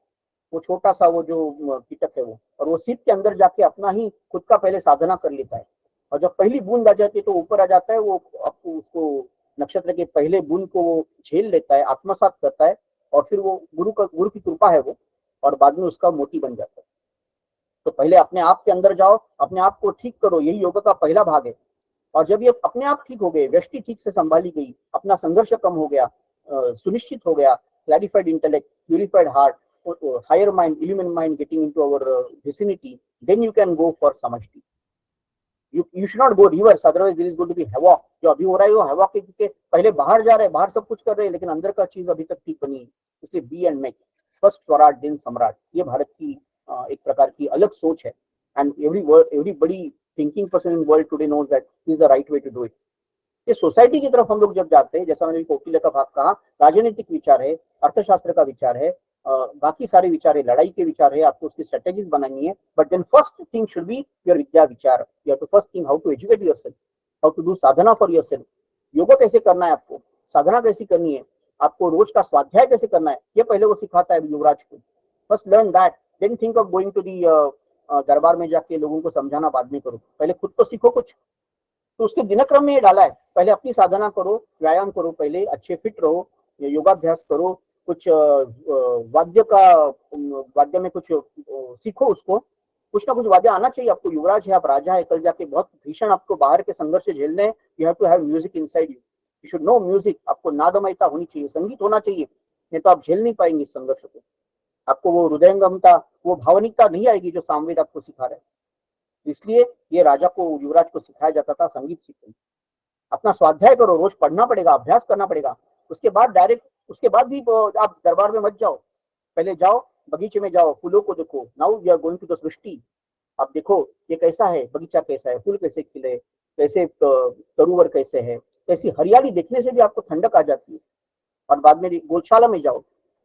वो छोटा सा वो जो कीटक है वो, और वो सीप के अंदर जाके अपना ही खुद का पहले साधना कर लेता है, और जब पहली बूंद आ जाती है तो ऊपर आ जाता है वो, आपको उसको नक्षत्र के पहले बूंद को वो झेल लेता है, आत्मसात करता है, और फिर वो गुरु की कृपा है वो, और बाद में उसका मोती बन जाता है। तो पहले अपने आप के अंदर जाओ, अपने आप को ठीक करो, यही योग का पहला भाग है। और जब ये अपने आप ठीक हो गए, व्यष्टि ठीक से संभाली गई, अपना संघर्ष कम हो गया, सुनिश्चित हो गया, clarified intellect, purified heart, higher mind, illuminated mind getting into our vicinity, then you can go for समष्टि। you should not go reverse, otherwise there is going to be havoc। जो अभी हो रहा है वो havoc है, क्योंकि पहले बाहर जा रहे हैं, बाहर सब कुछ कर रहे हैं, लेकिन अंदर का चीज अभी तक ठीक बनी है। इसलिए be and make, first Swarat then Samrat, ये भारत की एक प्रकार की अलग सोच है। एंड एवरी बड़ी thinking person in world today knows that is the right way to do it. ये सोसाइटी की तरफ हम लोग जब जाते हैं, जैसा मैंने कोकिला का भाग कहा, राजनीतिक विचार है, अर्थशास्त्र का विचार है, बाकी सारे विचार है, लड़ाई के विचार है, आपको उसकी स्ट्रेटेजीज बनानी है। But then first thing should be your vidya vichar. You have to first thing how to educate yourself, how to do sadhana for yourself. Yoga कैसे करना है, आपको साधना कैसी करनी है, आपको रोज का स्वाध्याय कैसे करना है, ये पहले वो सिखाता है युवराज को। First learn that, then think of going to the दरबार में जाके लोगों को समझाना बाद में करो, पहले खुद तो सीखो कुछ। तो उसके दिनक्रम में ये डाला है, पहले अपनी साधना करो, व्यायाम करो, पहले अच्छे फिट रहो, योगाभ्यास करो, कुछ वाद्य में कुछ सीखो, उसको कुछ ना कुछ वाद्य आना चाहिए आपको। युवराज है, आप राजा है, कल जाके बहुत भीषण आपको बाहर के संघर्ष से झेलने हैं। You have to have music inside you, you should know music, आपको नादमयता होनी चाहिए, संगीत होना चाहिए, नहीं तो आप झेल नहीं पाएंगे इस संघर्ष को। आपको वो हृदयंगमता, वो भावनिकता नहीं आएगी जो सामवेद आपको सिखा रहा है। इसलिए ये राजा को, युवराज को सिखाया जाता था संगीत सीखो, अपना स्वाध्याय करो, रोज पढ़ना पड़ेगा, अभ्यास करना पड़ेगा। उसके बाद डायरेक्ट, उसके बाद भी आप दरबार में मत जाओ, पहले जाओ बगीचे में, जाओ फूलों को देखो। Now we are going to the srishti, आप देखो ये कैसा है, बगीचा कैसा है, फूल कैसे खिले, कैसे तरुवर कैसे है, कैसी हरियाली, देखने से भी आपको ठंडक आ जाती है। और बाद में गौशाला में जाओ,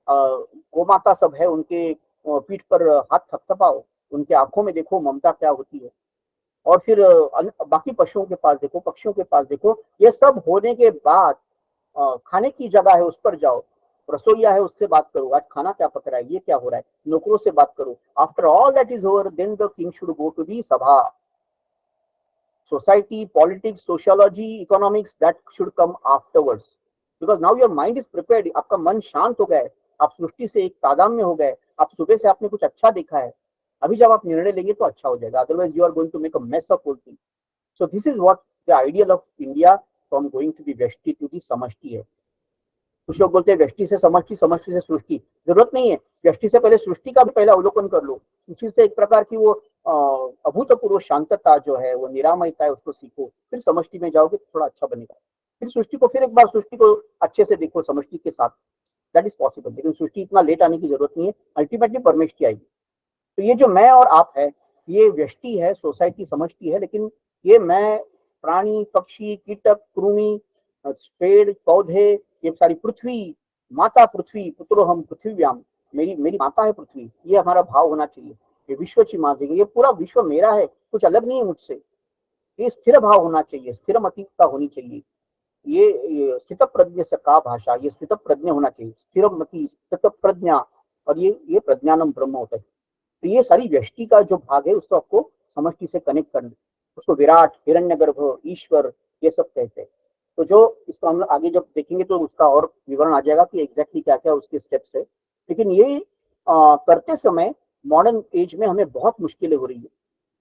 गौ माता सब है, उनके पीठ पर हाथ थपथपाओ, उनके आंखों में देखो ममता क्या होती है। और फिर बाकी पशुओं के पास देखो, पक्षियों के पास देखो। ये सब होने के बाद खाने की जगह है, उस पर जाओ, रसोईया है, उससे बात करो, आज खाना क्या पक रहा है, ये क्या हो रहा है, नौकरों से बात करो। After all that is over, then the king should go to the sabha. Society, politics, sociology, economics, that should come afterwards, because now your mind is prepared, आपका मन शांत हो गया है, आप सृष्टि से एक तादाम में हो गए, आप सुबह से आपने कुछ अच्छा देखा है, अभी जब आप निर्णय लेंगे तो अच्छा हो जाएगा, otherwise you are going to make a mess of whole thing. So this is what the ideal of India from going to the व्यष्टि to the समष्टि है। कुछ लोग बोलते हैं व्यष्टि से समष्टि, समष्टि से सृष्टि, जरूरत नहीं है। व्यष्टि से पहले सृष्टि का भी पहला अवलोकन कर लो, सृष्टि से एक प्रकार की वो अभूतपूर्व शांतता जो है, वो निरामयता है, उसको सीखो, फिर समष्टि में जाओगे तो थोड़ा अच्छा बनेगा। फिर सृष्टि को, फिर एक बार सृष्टि को अच्छे से देखो समष्टि के साथ, दैट इज पॉसिबल। लेकिन सृष्टि इतना लेट आने की जरूरत नहीं है, अल्टीमेटली परमेष्टि आएगी। तो ये जो मैं और आप है, ये व्यष्टि है, सोसाइटी समष्टि है, लेकिन ये मैं, प्राणी, पक्षी, कीटक, कृमि, पेड़ पौधे, ये सारी पृथ्वी, माता पृथ्वी, पुत्रो हम पृथ्वीव्याम, मेरी मेरी माता है पृथ्वी, ये हमारा भाव होना चाहिए। ये विश्वची माझी, ये पूरा विश्व मेरा है, कुछ अलग नहीं है मुझसे। ये स्थिर भाव होना चाहिए, स्थिर मतिता होनी चाहिए। ये स्थित प्रज्ञ से का भाषा, ये स्थित प्रज्ञ होना चाहिए, स्थिर मति, स्थित प्रज्ञा, और ये प्रज्ञानम ब्रह्म होता है। तो ये सारी व्यष्टि का जो भाग है, उसको आपको समष्टि से कनेक्ट करना। उसको विराट, हिरण्यगर्भ, ईश्वर ये सब कहते हैं। तो जो इसको हम आगे जब देखेंगे तो उसका और विवरण आ जाएगा कि एग्जैक्टली क्या क्या उसके स्टेप्स है। लेकिन ये करते समय मॉडर्न एज में हमें बहुत मुश्किलें हो रही है,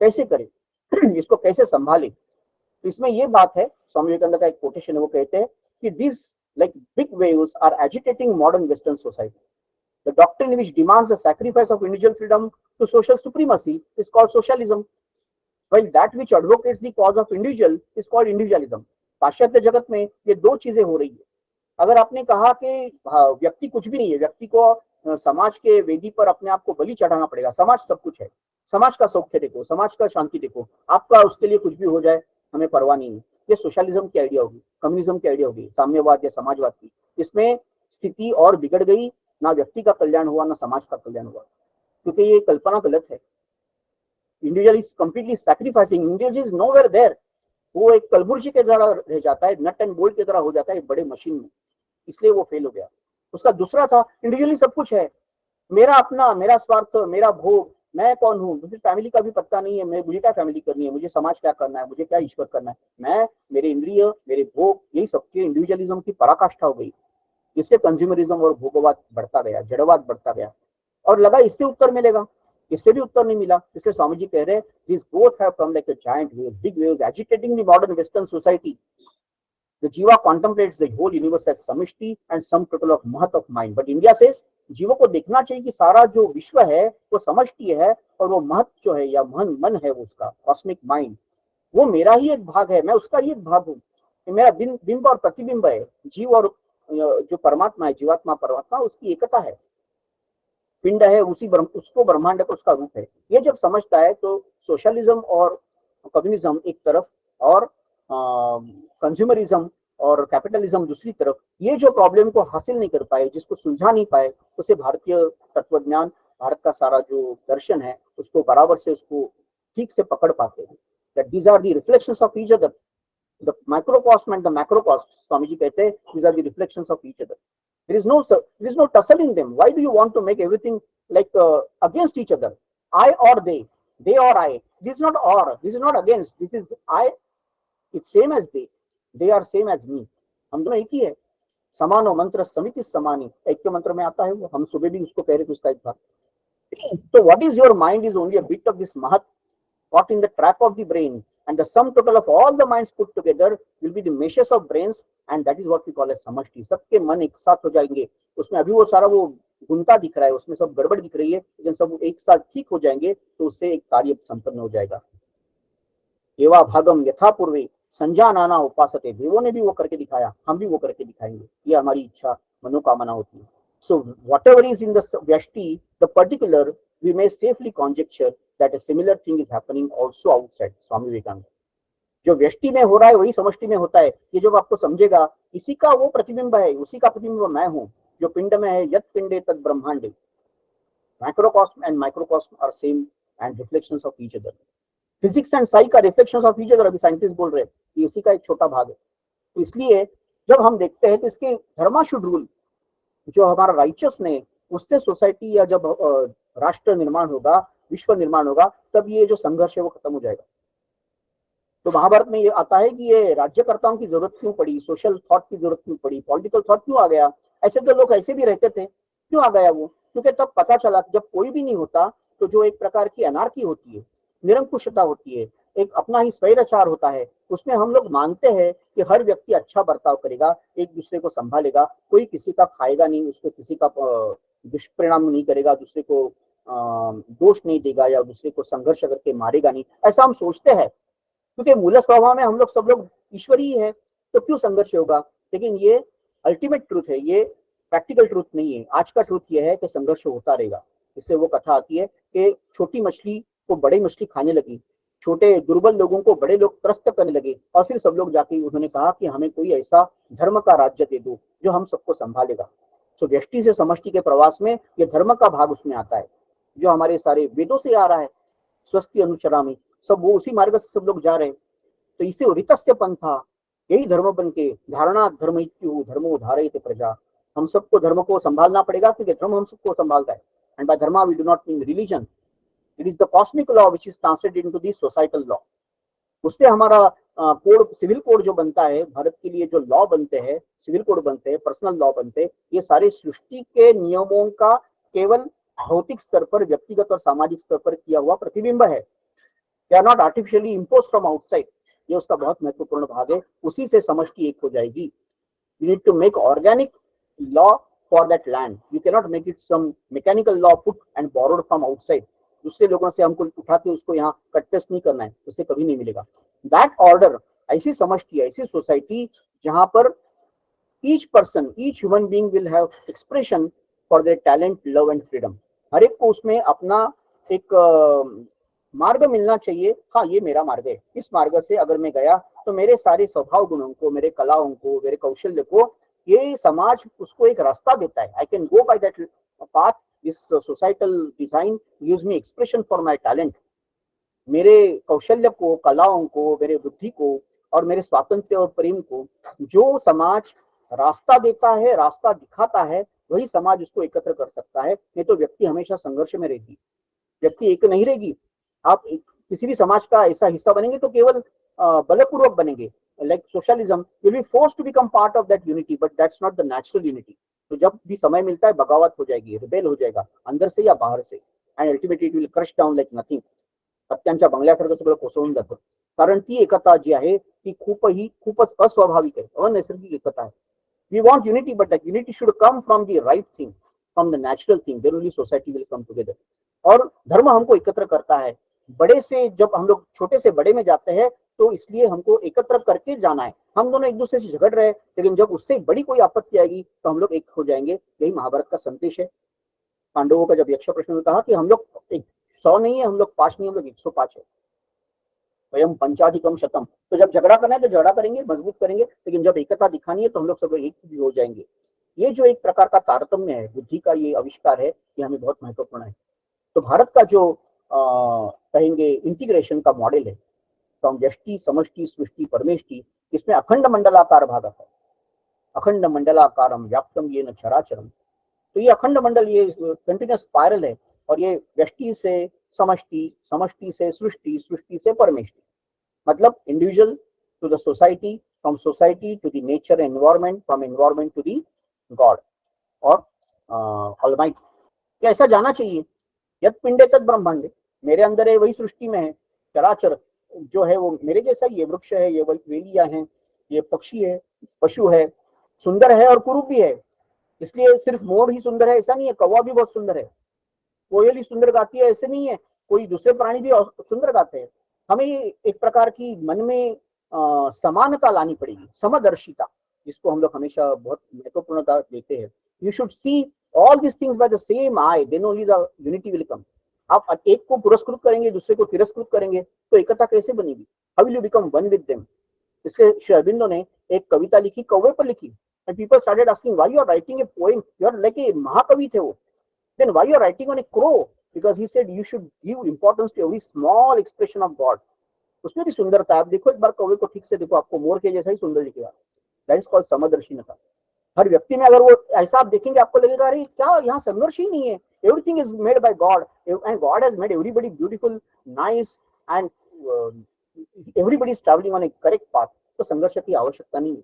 कैसे करें इसको कैसे संभालें। तो इसमें ये बात है, स्वामी विवेकानंद का एक कोटेशन है, वो कहते हैं कि this like big waves are agitating modern western society. The doctrine which demands the sacrifice of individual freedom to social supremacy is called socialism, while that which advocates the cause of individual is called individualism. पाश्चात्य जगत में ये दो चीजें हो रही है। अगर आपने कहा कि व्यक्ति कुछ भी नहीं है, व्यक्ति को समाज के वेदी पर अपने आप को बलि चढ़ाना पड़ेगा, समाज सब कुछ है, समाज का सौख्य देखो, समाज का शांति देखो, आपका उसके लिए कुछ भी हो जाए हमें परवाह नहीं है, ये सोशलिज्म की आइडिया होगी, कम्युनिज्म की आइडिया होगी, साम्यवाद या समाजवाद की। इसमें स्थिति और बिगड़ गई, ना व्यक्ति का कल्याण हुआ ना समाज का कल्याण हुआ, क्योंकि ये कल्पना गलत है। Individual is completely sacrificing, individual is nowhere there. वो एक कलबुर्जी के तरह रह जाता है, नट एंड बोल्ट की तरह हो जाता है बड़े मशीन में, इसलिए वो फेल हो गया। उसका दूसरा था इंडिविजुअली सब कुछ है, मेरा अपना, मेरा स्वार्थ, मेरा भोग, मैं कौन हूँ, मुझे फैमिली का भी पता नहीं है, मैं मुझे क्या फैमिली करनी है, मुझे समाज क्या करना है, मुझे क्या ईश्वर करना है, मैं, मेरे इंद्रिय, मेरे भोग, यही सबके इंडिविजुअलिज्म की पराकाष्ठा हो गई। इससे कंज्यूमरिज्म और भोगवाद बढ़ता गया, जड़वाद बढ़ता गया, और लगा इससे उत्तर मिलेगा, इससे भी उत्तर नहीं मिला। इसलिए स्वामी जी कह रहे हैं this both have come like a giant wave, big waves agitating the modern western society. The Jiva contemplates the whole universe as samishti and sum total of mahat of mind. But India says जीवों को देखना चाहिए कि सारा जो विश्व है वो समष्टि है, और वो महत जो है या मन है, वो उसका कॉस्मिक माइंड, वो मेरा ही एक भाग है, मैं उसका ही एक भाग हूँ। मेरा बिंब और प्रतिबिंब है, जीव और जो परमात्मा है, जीवात्मा परमात्मा, उसकी एकता है, पिंड है, उसी उसको ब्रह्मांड का उसका रूप है। ये जब समझता है तो सोशलिज्म और कम्युनिज्म एक तरफ, और कंज्यूमरिज्म और कैपिटलिज्म दूसरी तरफ, ये जो प्रॉब्लम को हासिल नहीं कर पाए, जिसको सुलझा नहीं पाए, उसे भारतीय तत्वज्ञान, भारत का सारा जो दर्शन है, उसको बराबर से उसको ठीक से पकड़ पाते हैं। That these are the reflections of each other, the microcosm and the macrocosm. Swami ji कहते हैं these are the reflections of each other. There is no tussle in them. Why do you want to make everything like against each other? I or they or I. This is not or. This is not against. This is I. It's same as they are same as me. हम दोनों एक ही है। समानो मंत्र समिति समानी, ऐक्य मंत्र में आता है वो, हम सुबह भी उसको कह रहे थे, उसका एक भाग। तो what is your mind is only a bit of this mahat caught in the trap of the brain, and the sum total of all the minds put together will be the meshes of brains, and that is what we call as samashti। सबके मन एक साथ हो जाएंगे, उसमें अभी वो सारा वो गुंता दिख रहा है, उसमें सब गड़बड़ दिख रही है, लेकिन सब एक साथ ठीक हो जाएंगे तो उससे एक कार्य संपन्न हो जाएगा। एवा भागम यथा पूर्वे संजानाना उपासते, देवों ने भी वो करके दिखाया, हम भी वो करके दिखाएंगे, ये हमारी इच्छा मनोकामना होती है। So whatever is in the vyashti, the particular, we may safely conjecture that a similar thing is happening also outside। Swami Vivekananda, जो व्यष्टि में हो रहा है वही समष्टि में होता है। ये जब आपको समझेगा, इसी का वो प्रतिबिंब है, उसी का प्रतिबिंब मैं हूँ, जो पिंड में है, यत पिंडे तद ब्रह्मांडे। Macrocosm and microcosm are same and reflections of each other। Physics and Sai का रिफ्लेक्शंस ऑफ ईच अदर, अभी साइंटिस्ट बोल रहे हैं, ये उसी का एक छोटा भाग है। तो इसलिए जब हम देखते हैं तो इसके धर्मा शुड रूल, जो हमारा राइचस ने, उससे सोसाइटी या जब राष्ट्र निर्माण होगा, विश्व निर्माण होगा, तब ये जो संघर्ष है वो खत्म हो जाएगा। तो महाभारत में ये आता है कि ये राज्यकर्ताओं की जरूरत क्यों पड़ी, सोशल थॉट की जरूरत क्यों पड़ी, पॉलिटिकल थॉट क्यों आ गया। ऐसे तो लोग ऐसे भी रहते थे, क्यों आ गया वो, क्योंकि तब पता चला कि जब कोई भी नहीं होता तो जो एक प्रकार की अनार्की होती है, निरंकुशता होती है, एक अपना ही स्वैराचार होता है, उसमें हम लोग मानते हैं कि हर व्यक्ति अच्छा बर्ताव करेगा, एक दूसरे को संभालेगा, कोई किसी का खाएगा नहीं, उसको किसी का दुष्परिणाम नहीं करेगा, दूसरे को दोष नहीं देगा, या दूसरे को संघर्ष करके मारेगा नहीं, ऐसा हम सोचते हैं, क्योंकि मूल स्वभाव में हम लोग सब लोग ईश्वरीय है, तो क्यों संघर्ष होगा। लेकिन ये अल्टीमेट ट्रूथ है, ये प्रैक्टिकल ट्रूथ नहीं है। आज का ट्रूथ ये है कि संघर्ष होता रहेगा। इसलिए वो कथा आती है कि छोटी मछली को बड़ी मछली खाने लगी, छोटे दुर्बल लोगों को बड़े लोग त्रस्त करने लगे, और फिर सब लोग जाके उन्होंने कहा कि हमें कोई ऐसा धर्म का राज्य दे दो जो हम सबको संभालेगा। तो व्यष्टि से समष्टि के प्रवास में ये धर्म का भाग उसमें आता है, जो हमारे सारे वेदों से आ रहा है, स्वस्ति अनुचरामि, सब वो उसी मार्ग से सब लोग जा रहे हैं। तो इसे रितस्य पंथा, यही धर्म बन के धारणा धर्म धर्म उधारयते प्रजा। हम सबको धर्म को संभालना पड़ेगा, क्योंकि धर्म हम सबको संभालता है। And by dharma we do not mean religion, it is the cosmic law which is translated into the societal law. उससे हमारा कोड, सिविल कोड जो बनता है भारत के लिए, जो लॉ बनते हैं, सिविल कोड बनते हैं, पर्सनल लॉ बनते हैं, ये सारे सृष्टि के नियमों का केवल भौतिक स्तर पर, व्यक्तिगत और सामाजिक स्तर पर किया हुआ प्रतिबिंब है। They are not artificially impose from outside. ये उसका बहुत महत्वपूर्ण भाग है। उसी से समष्टि एक हो जाएगी। You need to make organic law for that land. You cannot make it some mechanical law put and borrowed from outside. दूसरे लोगों से हमको उठा के उसको यहाँ कट पेस्ट नहीं करना है, उससे कभी नहीं मिलेगा। दैट ऑर्डर, ऐसी समष्टि, ऐसी सोसाइटी जहां पर each person, each human being will have expression for their talent, love and freedom. हर एक को उसमें अपना एक मार्ग मिलना चाहिए। हाँ, ये मेरा मार्ग है, इस मार्ग से अगर मैं गया तो मेरे सारे स्वभाव गुणों को, मेरे कलाओं को, मेरे कौशल्य को ये समाज उसको एक रास्ता देता है। I can go by that path. This societal design gives me expression for my talent. मेरे कौशल्य को, कलाओं को, मेरे बुद्धि को और मेरे स्वातंत्र्य और प्रेम को जो समाज रास्ता देता है, रास्ता दिखाता है, वही समाज उसको एकत्र कर सकता है। नहीं तो व्यक्ति हमेशा संघर्ष में रहेगी, व्यक्ति एक नहीं रहेगी। आप किसी भी समाज का ऐसा हिस्सा बनेंगे तो केवल बलपूर्वक बनेंगे। Like socialism, you will be forced to become part of that unity, but that's not the natural unity. तो जब भी समय मिलता है बगावत हो जाएगी, रिबेल हो जाएगा, अंदर से या बाहर से, and ultimately it will crush down like nothing. सत्यांच्या बंगल्यासारखं सगळं कोसळून जातं। कारण ती एकता जी आहे ती खूपच अस्वाभाविक आहे, अनैसर्गिक एकता आहे। We want unity, but that unity should come from the right thing, from the natural thing. Then only society will come together. और धर्म हमको एकत्र करता है। बड़े से जब हम लोग छोटे से बड़े में जाते हैं तो इसलिए हमको एकत्र करके जाना है। हम दोनों एक दूसरे से झगड़ रहे हैं, लेकिन जब उससे बड़ी कोई आपत्ति आएगी तो हम लोग एक हो जाएंगे। यही महाभारत का संदेश है। पांडवों का जब यक्ष प्रश्न में कहा कि हम लोग 100 नहीं है, हम लोग 5 नहीं, हम लोग 105 है, स्वयं पंचाधिकम शतम। तो जब झगड़ा करना है तो झगड़ा करेंगे, मजबूत करेंगे, लेकिन जब एकता दिखानी है तो हम लोग सब एक भी हो जाएंगे। ये जो एक प्रकार का तारतम्य है, बुद्धि का ये आविष्कार है, ये हमें बहुत महत्वपूर्ण है। तो भारत का जो कहेंगे इंटीग्रेशन का मॉडल है, फ्रॉम व्यष्टि, समष्टि, सृष्टि, परमेष्टि, इसमें अखंड मंडलाकार भाग आता है। अखंड मंडलाकारम व्याप्तम येन चराचरम। तो ये अखंड मंडल, ये कंटिन्यूस स्पाइरल है, और ये व्यष्टि से समष्टि, समष्टि से सृष्टि, सृष्टि से परमेष्टि, मतलब individual to the society, from society to the nature environment, from environment to the god और ऑलमाइटी। क्या ऐसा जाना चाहिए? यद पिंडे तद ब्रह्मांडे, मेरे अंदर है वही सृष्टि में है। चराचर जो है वो मेरे जैसा ही, ये वृक्ष है, ये वेलियां हैं, ये पक्षी है, पशु है, सुंदर है और कुरूप भी है। इसलिए सिर्फ मोर ही सुंदर है ऐसा नहीं है, कौवा भी बहुत सुंदर है, कोयल ही सुंदर गाती है ऐसे नहीं है, कोई दूसरे प्राणी भी सुंदर गाते हैं। हमें एक प्रकार की मन में समानता लानी पड़ेगी, समदर्शिता, जिसको हम लोग हमेशा बहुत महत्वपूर्णता देते हैं। You should see all this things by the same eye, then only the unity will come. आप एक को पुरस्कृत करेंगे, दूसरे को तिरस्कृत करेंगे, तो एकता कैसे बनेगी? How will you become one with them? इसलिए श्री अरबिंदो ने एक कविता लिखी, कौवे पर लिखी, and people started asking why you are writing a poem, you are like a महाकवि थे वो। Then why you are writing on a crow? Because he said you should give importance to every small expression of God. उसमें भी सुंदरता है। आप देखो एक बार कौवे को ठीक से देखो, आपको मोर के जैसा ही सुंदर दिखेगा। That is called समदर्शिनता। हर व्यक्ति में अगर वो ऐसा आप देखेंगे, आपको लगेगा अरे क्या यहाँ संघर्ष ही नहीं है, everything is made by God and God has made everybody beautiful, nice and everybody is traveling on a correct path। तो संघर्ष की आवश्यकता नहीं है।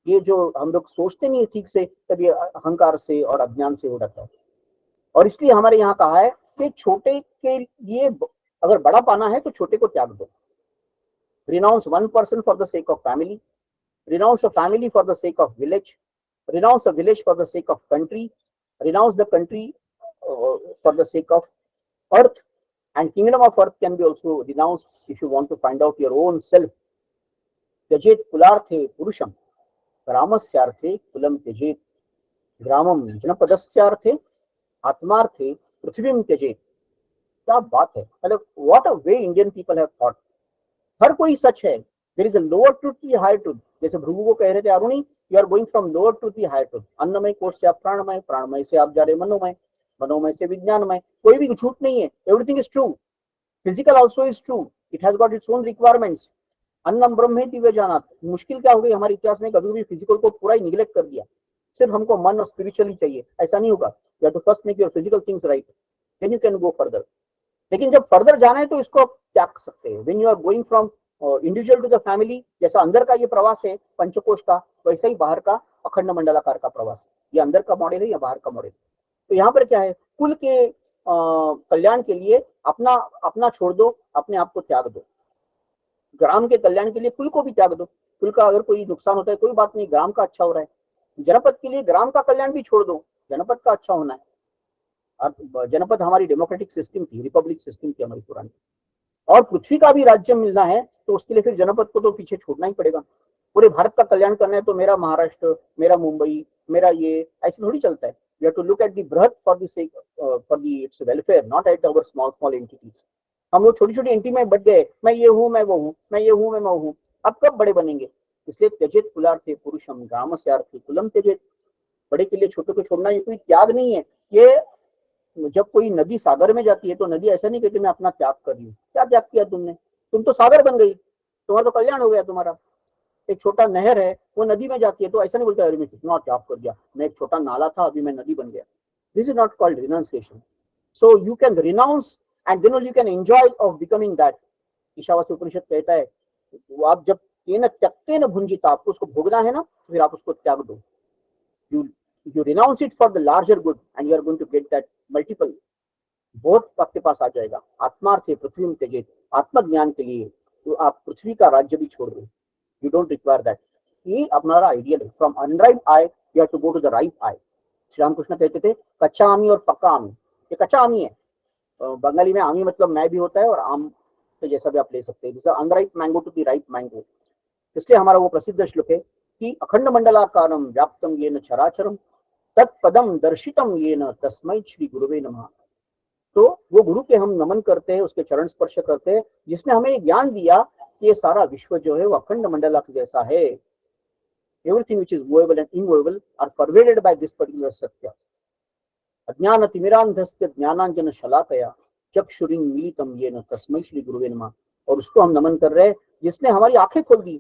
ये जो हम लोग सोचते नहीं है ठीक से, तब ये अहंकार से और अज्ञान से हो जाता है। और इसलिए हमारे यहाँ कहा है कि छोटे के लिए अगर बड़ा पाना है तो छोटे को त्याग दो। Renounce one person for the sake of family, renounce a family for the sake of village, renounce a village for the sake of country, renounce the country for the sake of earth, and kingdom of earth can be also renounced if you want to find out your own self. त्यजेत कुलार्थे पुरुषम, ग्रामस्यार्थे कुलम त्यजेत, ग्रामम जनपदस्यार्थे आत्मार्थे पृथ्वीम त्यजेत। क्या बात है, मतलब what a way Indian people have thought. हर कोई सच है। There is a lower truth to higher truth. जैसे भृगु को कह रहे थे, Aruni you are going from lower to the higher truth. अन्नमय कोश से आप प्राणमय, प्राणमय से आप जा रहे मनोमय, मनोमय से विज्ञानमय। कोई भी झूठ नहीं है, everything is true. Physical also is true, it has got its own requirements. अन्नम ब्रह्मे दिव्य जानात। मुश्किल क्या हो गई हमारे इतिहास में, कभी भी फिजिकल को पूरा ही निग्लेक्ट कर दिया। सिर्फ हमको मन और स्पिरिचुअली चाहिए, ऐसा नहीं होगा। You have to first make your physical things right, then you can go further. लेकिन जब फर्दर जाना है तो इसको आप त्याग सकते हैं। When you are going from individual to the family, जैसा अंदर का ये प्रवास है पंचकोश का, वैसा ही बाहर का अखंड मंडलाकार का प्रवास। ये अंदर का मॉडल है या बाहर का मॉडल। तो यहाँ पर क्या है, कुल के कल्याण के लिए अपना अपना छोड़ दो, अपने आप को त्याग दो। ग्राम के कल्याण के लिए कुल को भी त्याग दो। कुल का अगर कोई नुकसान होता है कोई बात नहीं, ग्राम का अच्छा हो रहा है। जनपद के लिए ग्राम का कल्याण भी छोड़ दो, जनपद का अच्छा होना है। और जनपद हमारी डेमोक्रेटिक सिस्टम थी, रिपब्लिक सिस्टम थी हमारी पुरानी। और पृथ्वी का भी राज्य मिलना है तो उसके लिए फिर जनपद को तो पीछे छोड़ना ही पड़ेगा। पूरे भारत का कल्याण करना है तो मेरा महाराष्ट्र, मेरा मुंबई, मेरा ये ऐसे थोड़ी चलता है। We have to look at the brihat for the sake for the its welfare, not at our small small entities. हम लोग छोटी छोटी एंटी में बट गए, मैं ये हूँ मैं वो हूँ, मैं ये हूँ मैं वो हूँ। अब कब बड़े बनेंगे? इसलिए त्यजेत कुलार्थे पुरुषम ग्रामस्यार्थे कुलम त्यजेत। बड़े के लिए छोटे को छोड़ना ये कोई त्याग नहीं है। ये जब कोई नदी सागर में जाती है तो नदी ऐसा नहीं कहती मैं अपना त्याग कर रही हूँ। क्या त्याग किया तुमने? तुम तो सागर बन गई, तुम्हारा तो कल्याण हो गया तुम्हारा। एक छोटा नहर है वो नदी में जाती है तो ऐसा नहीं बोलता अरे मैं कितना त्याग कर दिया, मैं एक छोटा नाला था अभी मैं नदी बन गया। This is not called renunciation. So you can renounce and then only you can enjoy of becoming that. Ishavasya Upanishad कहता है वो आप जब तेन त्यक्तेन भुंजिता, आपको उसको भोगना है ना तो फिर आप उसको त्याग दो। you renounce it for the larger good and you are going to get that multiple, बहुत आपके पास आ जाएगा। आत्मार्थे पृथ्वी में त्यजेत, आत्मज्ञान के लिए तो आप पृथ्वी का राज्य भी छोड़ दो। You don't require that. ये हमारा आइडियल है। From unripe I you have to go to the ripe I. Shri Ramakrishna कहते थे कच्चा आमी और पक्का आमी। ये कच्चा आमी है, बंगाली में आमी मतलब मैं भी होता है और आम तो जैसा भी आप ले सकते हैं। Unripe mango to the ripe mango. इसलिए हमारा वो प्रसिद्ध श्लोक है कि अखंड मंडलाकारम व्याप्तम येन चराचरम तत्पदम दर्शितम येन तस्मै श्री गुरुवे नमः। तो वो गुरु के हम नमन करते हैं, उसके चरण स्पर्श करते हैं जिसने हमें ज्ञान दिया कि ये सारा विश्व जो है वो अखंड मंडला जैसा है। Everything which is movable and immovable are pervaded by this particular satya. अज्ञान तिमिरांधस्य ज्ञानांजन शलाकया चक्षुरुन्मीलितं येन तस्मै श्री गुरुवे नमः। और उसको हम नमन कर रहे हैं जिसने हमारी आंखें खोल दी,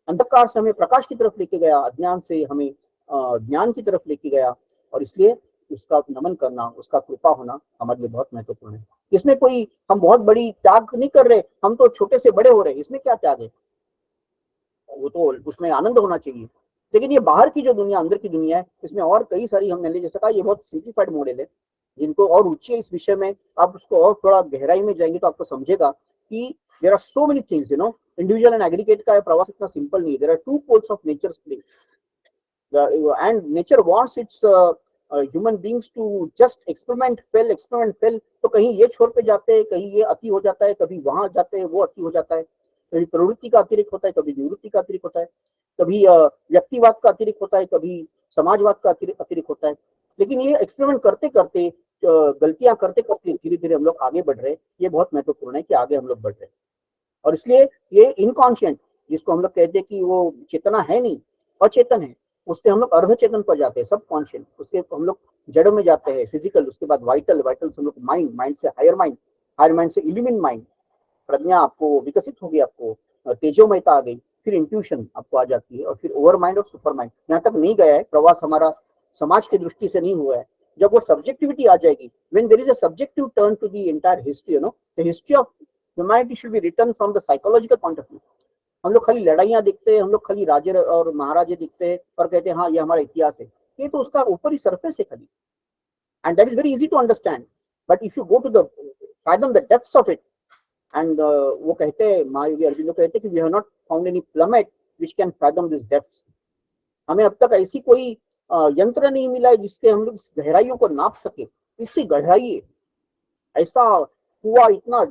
अंधकार से हमें प्रकाश की तरफ लेके गया, अज्ञान से हमें ज्ञान की तरफ लेके गया। और इसलिए उसका नमन करना, उसका कृपा होना हमारे लिए बहुत महत्वपूर्ण है। इसमें कोई हम बहुत बड़ी त्याग नहीं कर रहे, हम तो छोटे से बड़े हो रहे, इसमें क्या त्याग है? वो तो उसमें आनंद होना चाहिए। लेकिन ये बाहर की जो दुनिया, अंदर की दुनिया है, इसमें और कई सारी हमने जैसे कहा ये बहुत सिंप्लीफाइड मॉडल है। जिनको और रुचि है इस विषय में, आप उसको और थोड़ा गहराई में जाएंगे तो आपको समझेगा कि there are so many things, individual and aggregate का प्रवास इतना सिंपल नहीं है। There are two poles of natures play and nature wants its human beings to just experiment fail। तो कहीं ये छोर पे जाते हैं, कहीं ये अति हो जाता है, कभी वहां जाते हैं वो अति हो जाता है। कभी प्रवृत्ति का अतिरिक्त होता है, कभी निवृत्ति का अतिरिक्त होता है, कभी व्यक्तिवाद का अतिरिक्त होता है, कभी समाजवाद का अतिरिक्त होता है। लेकिन ये एक्सपेरिमेंट करते करते, गलतियां करते करते धीरे धीरे हम लोग आगे बढ़ रहे हैं। ये बहुत महत्वपूर्ण है कि आगे हम लोग बढ़ रहे हैं। और इसलिए ये इनकॉन्शियंट, जिसको हम लोग कहते हैं कि वो चेतना है नहीं, अचेतन है, उससे हम लोग अर्ध चेतन पर जाते हैं, सब कॉन्शियंट, उसके हम लोग जड़ों में जाते हैं, फिजिकल, उसके बाद वाइटल, वाइटल से हम लोग माइंड, माइंड से हायर माइंड, हायर माइंड से इल्यूमिन माइंड, प्रज्ञा आपको विकसित होगी, आपको तेजोमयता आ गई, फिर इंट्यूशन आपको आ जाती है, और फिर ओवर माइंड और सुपर माइंड। यहाँ तक नहीं गया है प्रवास हमारा, समाज की दृष्टि से नहीं हुआ है। जब वो सब्जेक्टिविटी आ जाएगी, when there is a subjective turn to the entire history, the history of humanity should be written from the psychological point of view. हम लोग खाली लड़ाइयां देखते हैं, हम लोग खाली राजे और महाराजे दिखते हैं और कहते हैं हाँ ये हमारा इतिहास है। ये तो उसका ऊपरी सरफेस है खाली, and that is very easy to understand. But if you go to the fathom the depths of it, and वो कहते हैं, महायोगी अरविंदो कहते हैं कि we have not found any plummet which can fathom this depths. हमें अब तक ऐसी कोई यंत्र नहीं मिला है जिससे हम लोग इस गहराइयों को नाप सके। इतनी गहराई है, ऐसा कुआ, इतना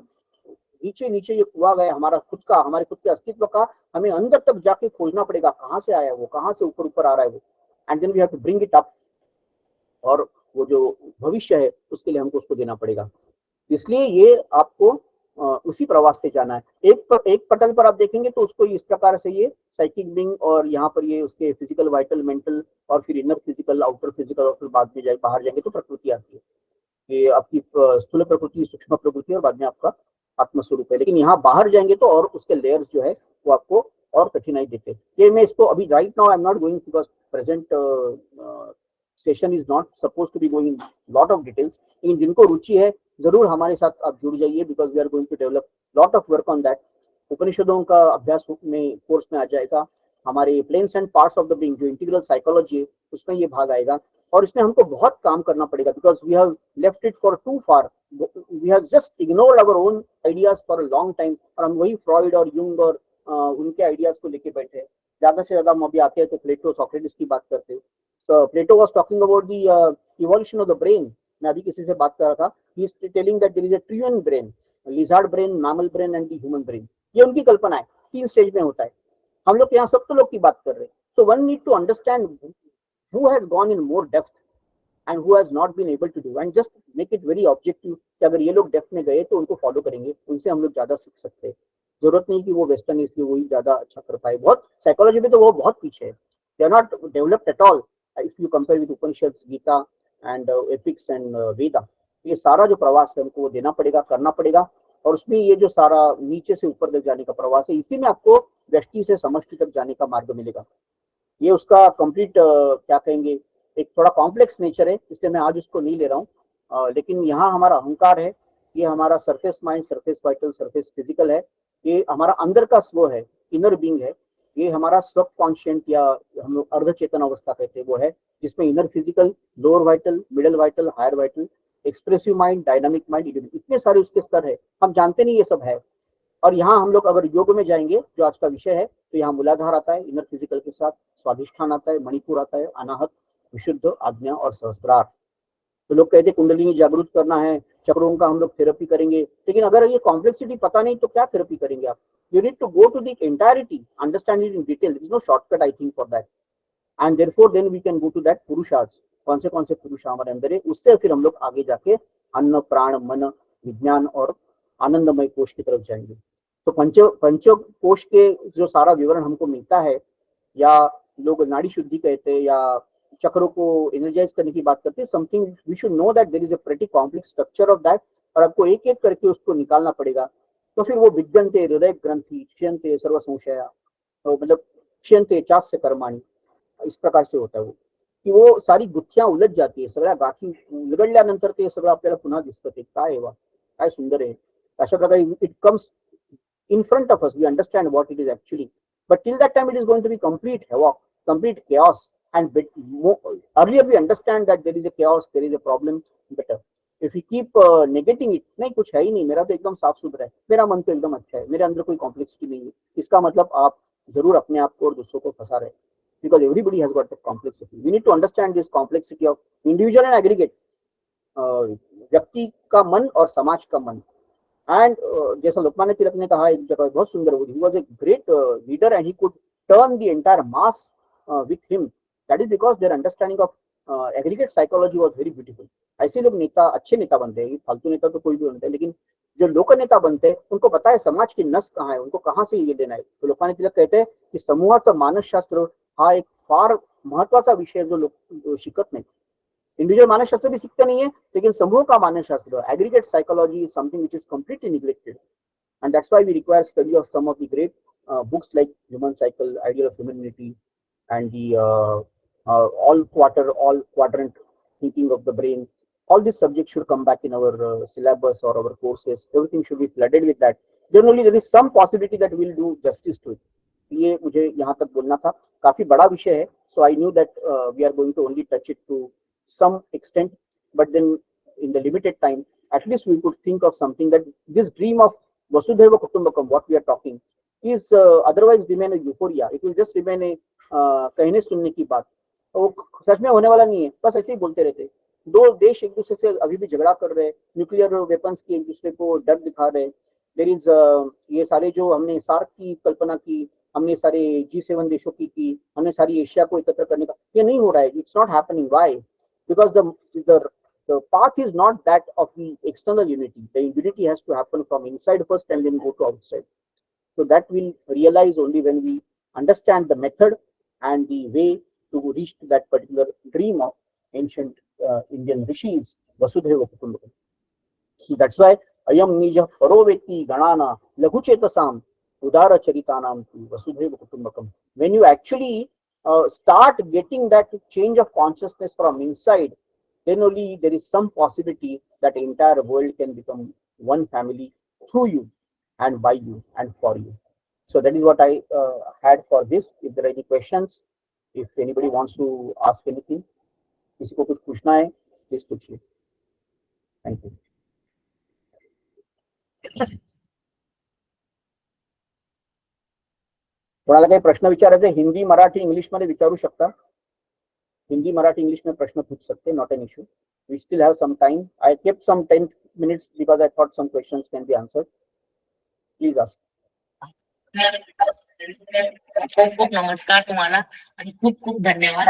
नीचे नीचे ये कुआ गया हमारा खुद का, हमारे खुद के अस्तित्व का, हमें अंदर तक जाके खोजना पड़ेगा कहाँ से आया है वो, कहाँ से ऊपर ऊपर आ रहा है वो, and then we have to bring it up. और वो जो भविष्य है उसके लिए हमको उसको देना पड़ेगा। इसलिए ये आपको उसी प्रवास से जाना है। एक पटल पर आप देखेंगे तो उसको इस प्रकार से ये साइकिक बिंग, और यहाँ पर ये उसके फिजिकल, वाइटल, मेंटल, और फिर इनर फिजिकल, आउटर फिजिकल, और फिर बाद में जाए बाहर जाएंगे तो प्रकृति आती है। ये आपकी स्थूल प्रकृति, सूक्ष्म प्रकृति, और बाद में आपका आत्मस्वरूप है। लेकिन यहाँ बाहर जाएंगे तो और उसके लेयर्स जो है वो आपको और कठिनाई देते हैं। ये मैं इसको अभी right now I am not going, because present session is not suppose to be going lot of details. लेकिन जिनको रुचि है जरूर हमारे साथ आप जुड़ जाइए, because we are going to develop lot of work on that. उपनिषदों का अभ्यास में कोर्स में आ जाएगा, हमारे planes and parts of the being जो इंटीग्रल साइकोलॉजी है उसमें ये भाग आएगा। और इसमें हमको बहुत काम करना पड़ेगा because we have left it for too far, we have just ignored our own ideas for a long time, और हम वही फ्रॉइड और यूंग और उनके आइडियाज को लेके बैठे हैं। ज्यादा से ज्यादा हम अभी आते हैं तो प्लेटो सोक्रेटिस की बात करते हैं। तो Plato was talking about the evolution of the brain. मैं अभी किसी से बात कर रहा था, he is telling that there is a triune brain, lizard brain, mammal brain and the human brain. ये उनकी कल्पना है, 3 स्टेज में होता है। हम लोग यहाँ सब तो लोग की बात कर रहे हैं। So one need to understand who has gone in more depth and who has not been able to do, and just make it very objective कि अगर ये लोग डेप्थ में गए तो उनको फॉलो करेंगे, उनसे हम लोग ज्यादा सीख सकते हैं। जरूरत नहीं कि वो वेस्टर्न इसलिए वही ज्यादा अच्छा कर पाए। बहुत साइकोलॉजी में तो वो बहुत पीछे है, they are not developed at all if you compare with Upanishad, Gita and epics and Veda. ये सारा जो प्रवास है हमको वो देना पड़ेगा, करना पड़ेगा। और उसमें ये जो सारा नीचे से ऊपर तक जाने का प्रवास है, इसी में आपको व्यष्टि से समष्टि तक जाने का मार्ग मिलेगा। ये उसका कंप्लीट क्या कहेंगे, एक थोड़ा कॉम्प्लेक्स नेचर है, इसलिए मैं आज उसको नहीं ले रहा हूँ। लेकिन यहाँ हमारा अहंकार है, ये हमारा surface mind, surface vital, surface physical है, ये हमारा अंदर का स्व है, इनर बीइंग है। ये हमारा सब कॉन्शियंट या हम लोग अर्ध चेतन अवस्था कहते हैं वो है, जिसमें inner physical, lower vital, middle vital, higher vital, expressive mind, dynamic mind, इतने सारे उसके स्तर है, हम जानते नहीं ये सब है। और यहाँ हम लोग अगर योग में जाएंगे जो आज का विषय है, तो यहाँ मूलाधार आता है इनर फिजिकल के साथ, स्वाधिष्ठान आता है, मणिपुर आता है, अनाहत, विशुद्ध, आज्ञा और सहस्त्रार। तो लोग कहते हैं कुंडलिनी जागरूक करना है, चक्रों का हम लोग थेरेपी करेंगे, लेकिन अगर ये कॉम्प्लेक्सिटी पता नहीं तो क्या थेरेपी करेंगे आप? You need to go to the entirety, understand it in detail, there is no shortcut I think for that. And therefore then we can go to that purushartha, कौन से पुरुष हमारे अंदर है, उससे फिर हम लोग आगे जाके अन्न, प्राण, मन, विज्ञान और आनंदमय कोश की तरफ जाएंगे। तो पंच कोश के जो सारा विवरण हमको मिलता है, या लोग नाड़ी शुद्धि कहते हैं या चक्रों को एनर्जाइज करने की बात करते हैं, something we should know that there is a pretty complex structure of that, और आपको एक एक करके उसको निकालना पड़ेगा। तो फिर वो विद्यन्ते हृदय ग्रंथि, क्षयन्ते सर्व संशया, तो मतलब क्षयन्ते चास्य कर्माणि, इस प्रकार से होता है वो, की वो सारी गुत्थ्या उलट जाती है, सगळ्या गाठी उलगडल्यानंतर ते सगळं आपल्याला पुन्हा दिसतं, ते काय आहे वा, काय सुंदर आहे। अशा प्रकारे it comes in front of us, we understand what it is actually, but till that time it is going to be complete havoc, complete chaos. And earlier we understand that there is a chaos, there is a problem, better. If we keep negating it, नहीं कुछ है ही नहीं, मेरा तो एकदम साफ सुथरा है, मेरा मन तो एकदम अच्छा है, मेरे अंदर कोई कॉम्प्लेक्सिटी नहीं है, इसका मतलब आप जरूर अपने आप को और दूसरों को फंसा रहे, because everybody has got the complexity. We need to understand this complexity of individual and aggregate, व्यक्ति का मन और समाज का मन। एंड जैसा लोकमान्य तिलक ने कहा एक जगह बहुत सुंदर, he was a great leader and he could turn the entire mass with him, that is because their understanding of aggregate psychology was very beautiful. ऐसे लोग नेता, अच्छे नेता बनते हैं, फालतू नेता तो कोई भी बनते हैं, लेकिन जो लोक नेता बनते हैं उनको पता है समाज की नस कहाँ है, उनको कहाँ से ये लेना है। तो लोकमान्य तिलक कहते हैं की समूहाचं मानसशास्त्र हा एक फार महत्वाचा विषय जो लोक शिकत नाही। इंडिविजुअल मानसशास्त्र भी सीखते नहीं है, लेकिन समूह का मानसशास्त्र, aggregate psychology is something which is completely neglected, and that's why we require study of some of the great books like Human Cycle, Ideal of Humanity, and the all quadrant thinking of the brain. All these subjects should come back in our syllabus or our courses. Everything should be flooded with that. Then only there is some possibility that we'll do justice to it. ये मुझे यहाँ तक बोलना था, काफी बड़ा विषय है, so I knew that we are going to only touch it to some extent, but then in the limited time, at least we could think of something that this dream of Vasudhaiva Kutumbakam, what we are talking, is otherwise remain a euphoria. It will just remain a कहने सुनने की बात, वो सच में होने वाला नहीं है, बस ऐसे ही बोलते रहते। दो देश एक दूसरे से अभी भी झगड़ा कर रहे हैं, न्यूक्लियर वेपन्स की एक दूसरे को डर दिखा रहे। देयर इज ये सारे जो हमने सार्क की कल्पना की, हमने सारे G7 देशों की, हमने सारी एशिया को एकत्र करने का, ये नहीं हो रहा है। It's not happening. Why? Because the path is not that of the external unity. The unity has to happen from inside first and then go to outside. So that we'll realize only when we understand the method and the way to reach to that particular dream of ancient Indian rishis, Vasudhaiva Kutumbakam. So that's why ayam nija paro veti ganana laghuchetasam udara charitanam Vasudhaiva Kutumbakam. When you actually start getting that change of consciousness from inside, then only there is some possibility that entire world can become one family through you. and by you and for you. So that is what I had for this. If there are any questions, if anybody wants to ask anything, किसी को कुछ पूछना है, प्लीज पूछिए. Thank you. कोणाला काही प्रश्न विचारायचे हिंदी मराठी इंग्लिश मध्ये विचारू शकता. हिंदी मराठी इंग्लिश में प्रश्न पूछ सकते, not an issue. We still have some time. I kept some 10 minutes because I thought some questions can be answered. Please ask. खूप खूप नमस्कार तुम्हाला आणि खूप खूप धन्यवाद.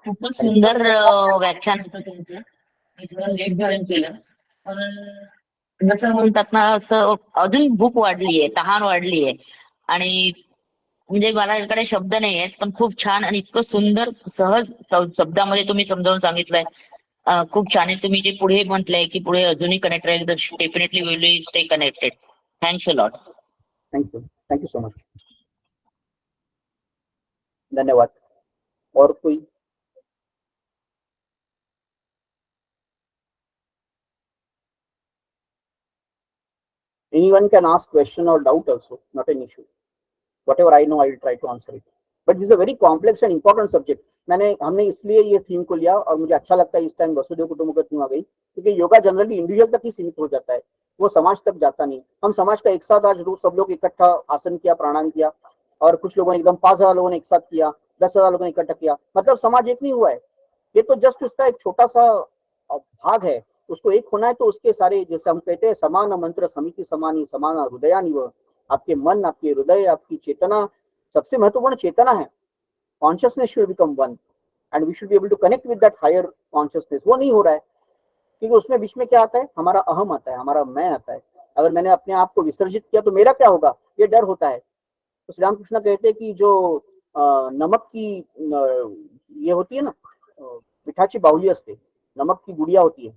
खूपच सुंदर व्याख्यान होतं तुमचं. मी थोडं लेट जॉईन केलं पण जसं म्हणतात ना असं अजून भूक वाढलीये, तहान वाढलीये आणि म्हणजे मला इकडे शब्द नाही आहेत पण खूप छान आणि इतकं सुंदर सहज शब्दामध्ये तुम्ही समजावून सांगितलंय. खूप छान आहे. तुम्ही जे पुढे म्हटलंय की पुढे अजूनही connect Raheel, definitely will stay connected. Thanks a lot. Thank you so much. धन्यवाद. और कोई? Anyone can ask question or doubt also, not an issue. Whatever I know, I will try to answer it. But this is a very complex and important subject. हमने इसलिए ये थीम को लिया और मुझे अच्छा लगता है इस टाइम वसुधैव कुटुंबकम आ गई, क्योंकि योगा जनरली इंडिविजुअल तक ही सीमित हो जाता है, वो समाज तक जाता नहीं. हम समाज का एक साथ आज सब लोग इकट्ठा आसन किया, प्राणायाम किया, और कुछ लोगों ने एकदम 5,000 लोगों ने एक साथ किया, 10,000 लोगों ने इकट्ठा किया, मतलब समाज एक नहीं हुआ है. ये तो जस्ट उसका एक छोटा सा भाग है. उसको एक होना है तो उसके सारे, जैसे हम कहते हैं समान मंत्र समिति समानी समान हृदयानि व, आपके मन, आपके हृदय, आपकी चेतना, सबसे महत्वपूर्ण चेतना है. Consciousness should become one and we should be able to connect with that higher consciousness. वो नहीं हो रहा है क्योंकि उसमें बीच में क्या आता है, हमारा अहम आता है, हमारा मैं आता है. अगर मैंने अपने आप को विसर्जित किया तो मेरा क्या होगा, ये डर होता है. तो श्री रामकृष्ण कहते हैं कि जो नमक की ये होती है ना, मिठाची बाहुली असते, नमक की गुड़िया होती है,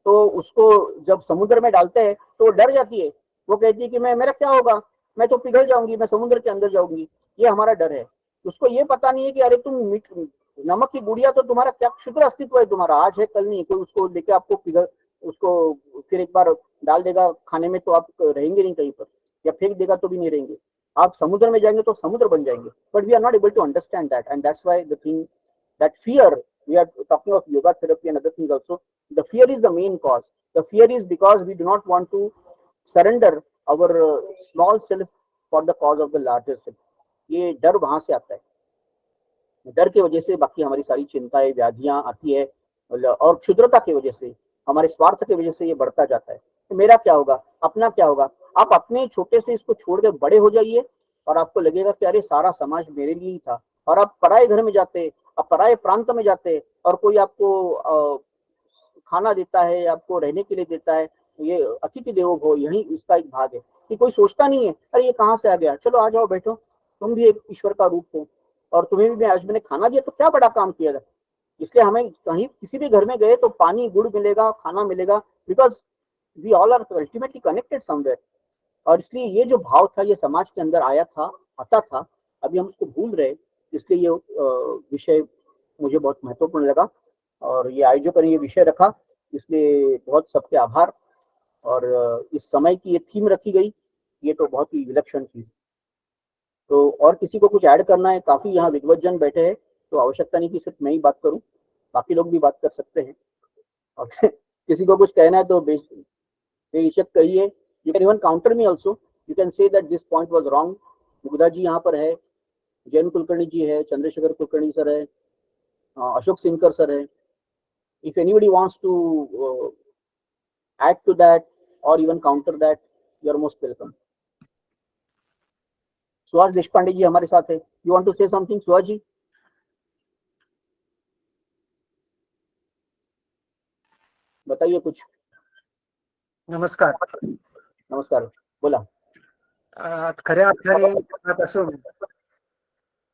तो उसको जब समुद्र में डालते हैं तो वो डर जाती है. वो कहती है कि मेरा क्या होगा, मैं तो पिघल जाऊंगी, मैं समुद्र के अंदर जाऊंगी. ये हमारा डर है. उसको ये पता नहीं है कि अरे तुम नमक की गुड़िया तो तुम्हारा क्या क्षुद्र अस्तित्व है, तुम्हारा आज है कल नहीं. कोई उसको लेके आपको पिघल, उसको फिर एक बार डाल देगा खाने में तो आप रहेंगे नहीं कहीं पर, या फेंक देगा तो भी नहीं रहेंगे. आप समुद्र में जाएंगे तो समुद्र बन जाएंगे. But we are not able to understand that, and that's why the thing that fear, we are talking of yoga therapy and other things also, the fear is the main cause. The fear is because we do not want to surrender our small self for the cause of the larger self. ये डर वहां से आता है. डर की वजह से बाकी हमारी सारी चिंताएं, व्याधियां आती है, और क्षुद्रता की वजह से, हमारे स्वार्थ की वजह से ये बढ़ता जाता है. तो मेरा क्या होगा, अपना क्या होगा. आप अपने छोटे से इसको छोड़ के बड़े हो जाइए और आपको लगेगा कि अरे सारा समाज मेरे लिए ही था. और आप पराये घर में जाते, आप पराये प्रांत में जाते और कोई आपको खाना देता है, आपको रहने के लिए देता है, ये अतिथि देवो भव, यही इसका एक भाग है कि कोई सोचता नहीं है अरे ये कहाँ से आ गया, चलो आ जाओ बैठो, तुम भी एक ईश्वर का रूप हो और तुम्हें भी आज मैंने खाना दिया तो क्या बड़ा काम किया था. इसलिए हमें कहीं किसी भी घर में गए तो पानी गुड़ मिलेगा, खाना मिलेगा, because we all are ultimately connected somewhere. और इसलिए ये जो भाव था ये समाज के अंदर आया था, आता था, अभी हम उसको भूल रहे. इसलिए ये विषय मुझे बहुत महत्वपूर्ण लगा और ये आयोजकों ने ये विषय रखा, इसलिए बहुत सबके आभार. और इस समय की ये थीम रखी गई, ये तो बहुत ही विलक्षण चीज. तो और किसी को कुछ ऐड करना है, काफी यहाँ विद्वज्जन बैठे हैं तो आवश्यकता नहीं कि सिर्फ मैं ही बात करूं, बाकी लोग भी बात कर सकते हैं. और किसी को कुछ कहना है तो बेशक कहिए. You can even counter me also, you can say that this point was wrong. Mugdha ji यहाँ पर है, जैन कुलकर्णी जी है, चंद्रशेखर कुलकर्णी सर है, अशोक सिंकर सर है. If anybody wants to add to that or even counter that, you are most welcome. Suhas Deshpande ji हमारे साथ है. You want to say something Suhas ji? बताइए कुछ. नमस्कार. नमस्कार, बोला. आज खऱ्या अर्थाने असून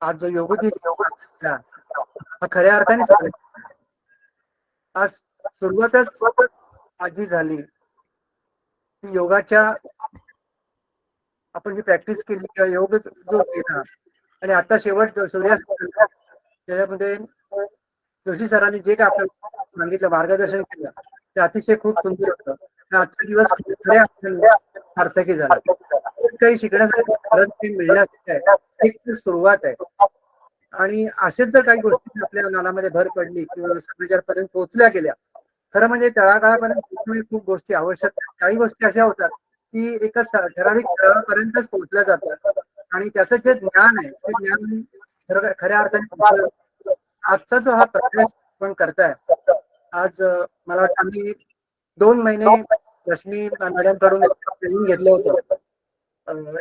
आज जो योग दिन हा खऱ्या अर्थाने झाला. आज सुरुवातच आजी झाली की योगाच्या आपण जी प्रॅक्टिस केली किंवा योग जो केला आणि आता शेवट सूर्यास्त त्याच्यामध्ये जोशी सरांनी जे काय आपल्याला सांगितलं, मार्गदर्शन केलं ते अतिशय खूप सुंदर होतं. आजचा दिवस खऱ्या अर्थाने सार्थकी झाला. काही शिकण्यासाठी खरंच काही मिळलं असं आहे, एक सुरुवात आहे. आणि असेच जर काही गोष्टी आपल्या ज्ञानामध्ये भर पडली किंवा समाजापर्यंत पोहोचल्या गेल्या, खरं म्हणजे तळागाळापर्यंत पोहोचणे खूप गोष्टी आवश्यक आहेत. काही गोष्टी अशा होतात की एका ठराविक तळापर्यंतच पोहोचल्या जातात आणि त्याचं जे ज्ञान आहे ते ज्ञान खऱ्या अर्थाने आजचा जो हा प्रयास आपण करताय, आज मला वाटतं आम्ही 2 महिने रश्मी मॅडम कडून ट्रेनिंग घेतलं होतं,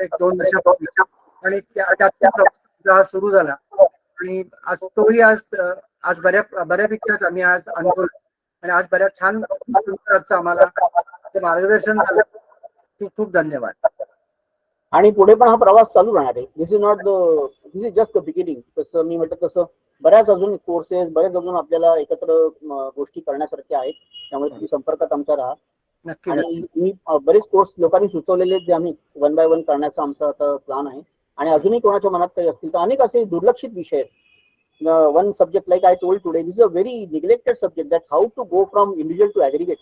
1-2 वर्षापूर्वी, आणि त्यात सुरू झाला आणि आज तोही आज बऱ्यापैकी आज आम्ही आज अनुभवलो आणि आज बऱ्याच छान आम्हाला मार्गदर्शन झालं. खूप खूप धन्यवाद. आणि पुढे पण हा प्रवास चालू राहणार आहे. This is just the beginning. तसं मी म्हटलं तसं बऱ्याच अजून कोर्सेस, बऱ्याच अजून आपल्याला एकत्र गोष्टी करण्यासारख्या आहेत. त्यामुळे तुम्ही संपर्कात आमचा राहा. नक्की. आणि मी बरेच कोर्स लोकांनी सुचवलेले जे आम्ही 1 बाय 1 करण्याचा आमचा आता प्लॅन आहे. आणि अजूनही कोणाच्या मनात काही असतील तर अनेक असे दुर्लक्षित विषय आहेत. one subject, like I told today, this is a very neglected subject, that how to go from individual to aggregate,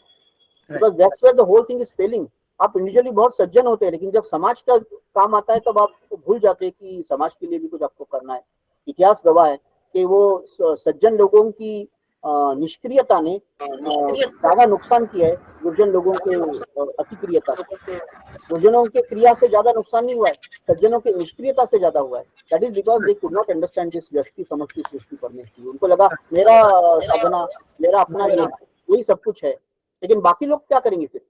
because that's where the whole thing is failing. आप इंडिविजुअली बहुत सज्जन होते हैं, लेकिन जब समाज का काम आता है तब आप भूल जाते हैं कि समाज के लिए भी कुछ आपको करना है. इतिहास गवाह है कि वो सज्जन लोगों की निष्क्रियता ने ज्यादा नुकसान किया है दुर्जन लोगों के अतिक्रियता से. दुर्जनों के क्रिया से ज्यादा नुकसान नहीं हुआ है, सज्जनों की निष्क्रियता से ज्यादा हुआ है. That is because they could not understand this व्यष्टि समष्टि सृष्टि परमेष्टि. उनको लगा मेरा साधना, मेरा अपना योग, यही सब कुछ है. लेकिन बाकी लोग क्या करेंगे फिर?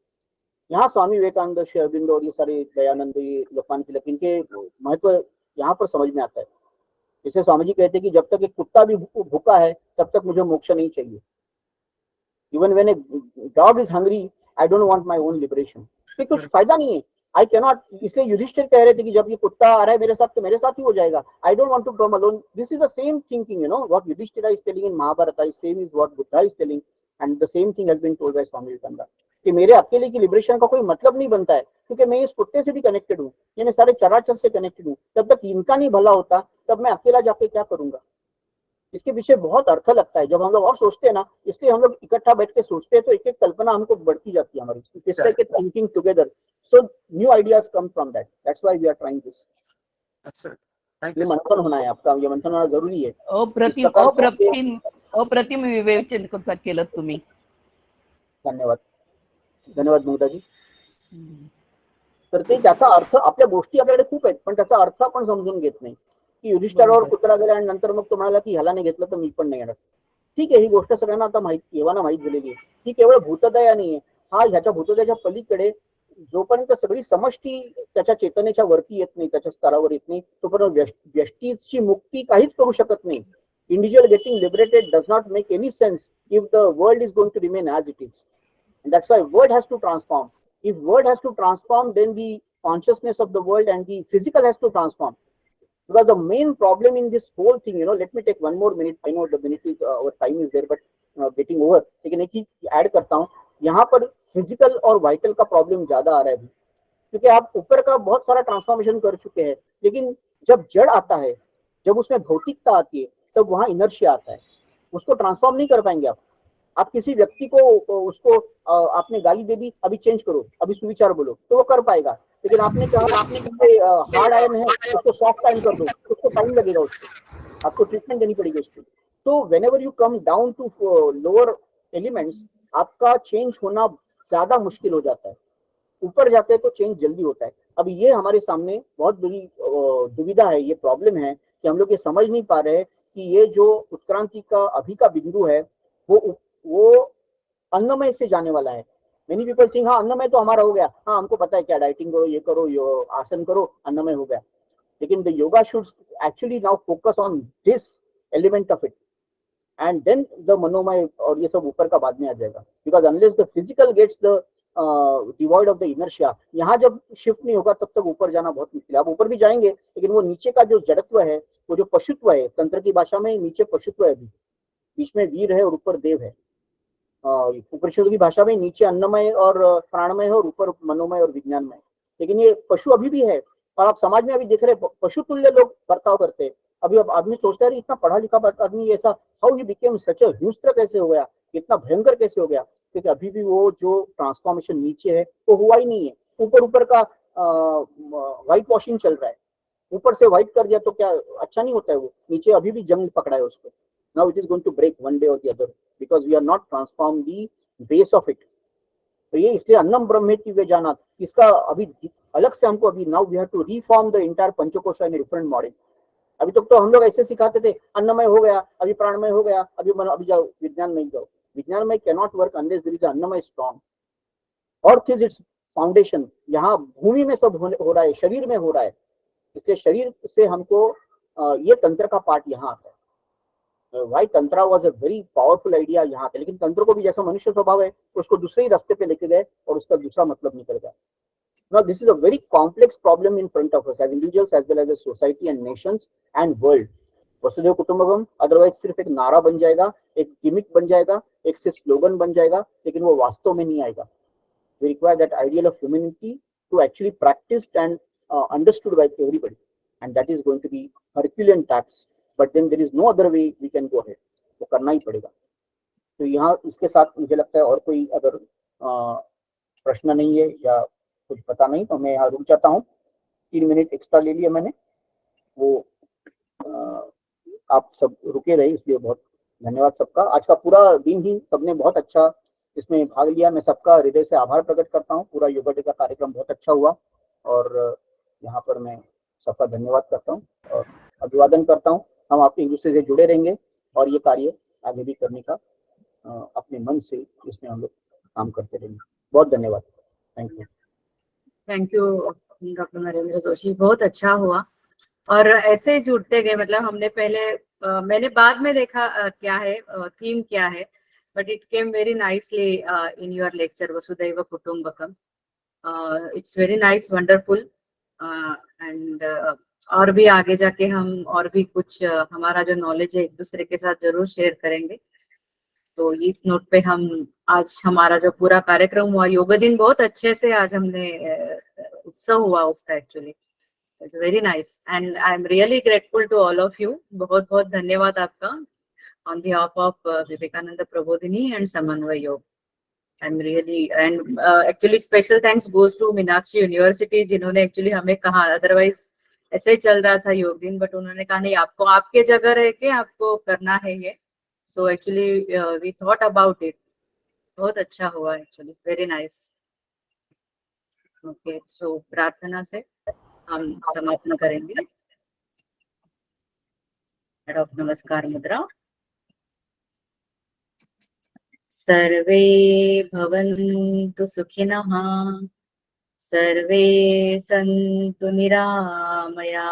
यहाँ स्वामी विवेकानंद, श्री अरविंद और ये सारे दयानंद, ये लोकमान तिलक, इनके महत्व यहाँ पर समझ में आता है. जैसे स्वामी जी कहते हैं कि जब तक एक कुत्ता भी भूखा है तब तक मुझे मोक्ष नहीं चाहिए. Even when a dog is hungry, I don't want my own liberation. तो कुछ फायदा नहीं है. I cannot. इसलिए युधिष्ठिर कह रहे थे कि जब ये कुत्ता आ रहा है मेरे साथ तो मेरे साथ ही हो जाएगा. I don't want to come alone. This is the same thinking, you know, what Yudhishthira is telling in Mahabharata is same is what Buddha is telling, and the same thing has been told by Swami Vivekananda, कि मेरे अकेले की लिबरेशन का कोई मतलब नहीं बनता है, क्योंकि मैं इस कुत्ते से भी कनेक्टेड हूँ, ये मैं सारे चराचर से कनेक्टेड हूँ. जब तक इनका नहीं भला होता तब मैं अकेला जाके क्या करूंगा. इसके पीछे बहुत अर्थ लगता है. जब हम लोग और सोचते हैं ना, इसलिए हम लोग इकट्ठा बैठ के सोचते हैं तो एक एक कल्पना हमको बढ़ती जाती है हमारी. It's like a thinking together. So new ideas come from that. That's why we are trying this. ये मंथन होना है आपका, ये मंथन होना जरूरी है. अप्रतिम विवेचन कसं केलं तुम्ही. धन्यवाद. धन्यवाद मुग्धाजी. तर ते त्याचा अर्थ, आपल्या गोष्टी आपल्याकडे खूप आहेत पण त्याचा अर्थ आपण समजून घेत नाही. की युधिष्ठिरावर कुत्रा गेला आणि नंतर मग तो म्हणाला की ह्याला नाही घेतलं तर मी पण नाही येणार. ठीक आहे, ही गोष्ट सगळ्यांना आता येवाना माहित झालेली आहे. ही केवळ भूतदया नाहीये. हा ह्याच्या भूतदयाच्या पलीकडे जोपर्यंत सगळी समष्टी त्याच्या चेतनेच्या वरती येत नाही, त्याच्या स्तरावर येत नाही, तोपर्यंत व्यष्टीची मुक्ती काहीच करू शकत नाही. Individual getting liberated does not make any sense if the world is going to remain as it is. And that's why world has to transform. If world has to transform, then the consciousness of the world and the physical has to transform. Because the main problem in this whole thing, you know, let me take one more minute. I know the minute is our time is there, but getting over. लेकिन एक ही ऐड करता हूँ. यहाँ पर फिजिकल और वाइटल का प्रॉब्लम ज्यादा आ रहा है अभी, क्योंकि आप ऊपर का बहुत सारा ट्रांसफॉर्मेशन कर चुके हैं, लेकिन जब जड़ आता है, जब उसमें भौतिकता आती है, तब वहां इनर्शिया आता है. उसको ट्रांसफॉर्म नहीं कर पाएंगे आप. आप किसी व्यक्ति को, उसको आपने गाली दे दी, अभी चेंज करो, अभी सुविचार बोलो, तो वो कर पाएगा. लेकिन आपने कहा आपने हार्ड आयरन है उसको सॉफ्ट आयरन कर दो, उसको टाइम लगेगा, उसको आपको ट्रीटमेंट देनी पड़ेगी उसको. तो whenever you come down to lower elements, आपका चेंज होना ज्यादा मुश्किल हो जाता है. ऊपर जाते हैं तो चेंज जल्दी होता है. अब ये हमारे सामने बहुत बड़ी दुविधा है, ये प्रॉब्लम है कि हम लोग ये समझ नहीं पा रहे कि ये जो उत्क्रांति का अभी का बिंदु है वो अन्नमय से जाने वाला है. मेनी पीपल थिंक हाँ अन्नमय तो हमारा हो गया, हाँ हमको पता है क्या, डाइटिंग करो, ये करो, ये आसन करो, अन्नमय हो गया. लेकिन the yoga should actually now focus on this element of it, and then the Manomaya और ये सब ऊपर का बाद में आ जाएगा. Because unless the physical gets the devoid of the inertia, यहाँ जब शिफ्ट नहीं होगा तब तक ऊपर जाना बहुत मुश्किल है. आप ऊपर भी जाएंगे लेकिन वो नीचे का जो जड़त्व है, वो जो पशुत्व है, तंत्र की भाषा में नीचे पशुत्व है, बीच में वीर है और ऊपर देव है. उपनिषदों की भाषा में नीचे अन्नमय और प्राणमय है और ऊपर मनोमय और विज्ञानमय. लेकिन ये पशु अभी भी है, और आप समाज में अभी देख रहे पशु तुल्य लोग बर्ताव करते हैं. अभी अब आदमी सोचता है इतना पढ़ा लिखा आदमी ऐसा, हाउ ही बिकेम सच अ हिंस्र कैसे हो गया, इतना भयंकर कैसे हो गया. क्योंकि अभी भी वो जो ट्रांसफॉर्मेशन नीचे है वो हुआ ही नहीं है। ऊपर ऊपर का व्हाइट वॉशिंग चल रहा है, ऊपर से व्हाइट कर दिया तो क्या अच्छा नहीं होता है, वो नीचे अभी भी जंग पकड़ा है उसको। Now it is going to break one day or the other because we are not transform the base of it. तो ये इसलिए अन्नम ब्रह्मेति वे जाना, इसका अभी अलग से हमको अभी now we have to reform the entire Panchakosha in different model. अभी तक तो हम लोग ऐसे सिखाते थे अन्नमय हो गया, अभी प्राणमय हो गया, अभी जाओ विज्ञान में जाओ। विज्ञान में can not work unless there is Annamaya strong. Earth is its foundation, यहाँ भूमि में सब हो रहा है, शरीर में हो रहा है। इसलिए शरीर से हमको ये तंत्र का पार्ट यहाँ आता है। Why tantra was a very powerful idea यहाँ पे, लेकिन तंत्र को भी जैसा मनुष्य स्वभाव है उसको दूसरे ही रास्ते पे लेके गए और उसका दूसरा मतलब निकल गया। Now this is a very complex problem in front of us as individuals as well as a society and nations and world. वसुधैव कुटुंबकम अदरवाइज सिर्फ एक नारा बन जाएगा, एक गिमिक बन जाएगा, एक सिर्फ स्लोगन बन जाएगा, लेकिन वो वास्तव में नहीं आएगा। We require that ideal of humanity to actually practiced and understood by everybody, and that is going to be Herculean task. But then there is no other way we can go ahead. वो करना ही पड़ेगा। तो यहाँ इसके साथ मुझे लगता है और कोई अगर प्रश्न नहीं है या कुछ पता नहीं तो मैं यहाँ रुक जाता हूँ। 3 मिनट एक्स्ट्रा ले लिया मैंने, वो आप सब रुके रहे इसलिए बहुत धन्यवाद सबका। आज का पूरा दिन ही सबने बहुत अच्छा इसमें भाग लिया, मैं सबका हृदय से आभार प्रकट करता हूँ। पूरा योगा डे का कार्यक्रम बहुत अच्छा हुआ और यहाँ पर मैं सबका धन्यवाद करता हूँ और अभिवादन करता हूँ। हम आपके एक दूसरे से जुड़े रहेंगे और ये कार्य आगे भी करने का अपने मन से इसमें हम लोग काम करते रहेंगे। बहुत धन्यवाद, thank you. Thank you doctor Narendra Joshi, बहुत अच्छा हुआ और ऐसे जुड़ते गए। मतलब हमने पहले मैंने बाद में देखा क्या है थीम क्या है, but it came very nicely in your lecture Vasudhaiva Kutumbakam. It's very nice, wonderful and और भी आगे जाके हम और भी कुछ हमारा जो नॉलेज है एक दूसरे के साथ जरूर शेयर करेंगे। तो इस नोट पे हम आज हमारा जो पूरा कार्यक्रम हुआ, योग दिन बहुत अच्छे से आज हमने उत्सव हुआ उसका, actually it's very nice and I am really grateful to all of you. बहुत बहुत धन्यवाद आपका on behalf of Vivekananda Prabodhini and Samanvaya Yoga. I am really and actually special thanks goes to Meenakshi university, जिन्होंने एक्चुअली हमें कहा, अदरवाइज ऐसे ही चल रहा था योग दिन, बट उन्होंने कहा नहीं, आपको आपके जगह रह के आपको करना है ये। So actually we thought about it, बहुत अच्छा हुआ actually, very nice. Okay, so प्रार्थना से हम समापन करेंगे। नमस्कार मुद्रा। सर्वे भवन्तु सुखिनः, सर्वे सन्तु निरामया,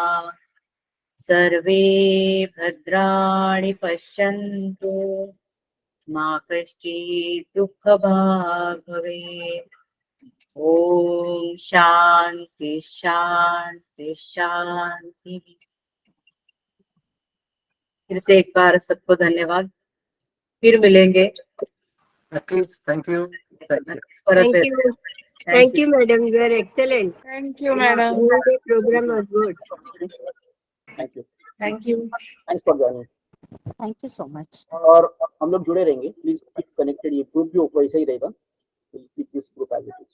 सर्वे भद्राणि पश्यन्तु, मा कश्चित् दुःखभाग् भवेत्। ओम शांति शांति शांति। फिर से एक बार सबको धन्यवाद, फिर मिलेंगे। Thank you. Thank you, madam. You are excellent. Thank you, madam. Whole day program was good. Thank you, Thank you. Thanks for joining. Thank you so much. और हम लोग जुड़े रहेंगे, प्लीज कीप कनेक्टेड। ये ग्रुप भी वैसे ही रहेगा, keep this group as it is.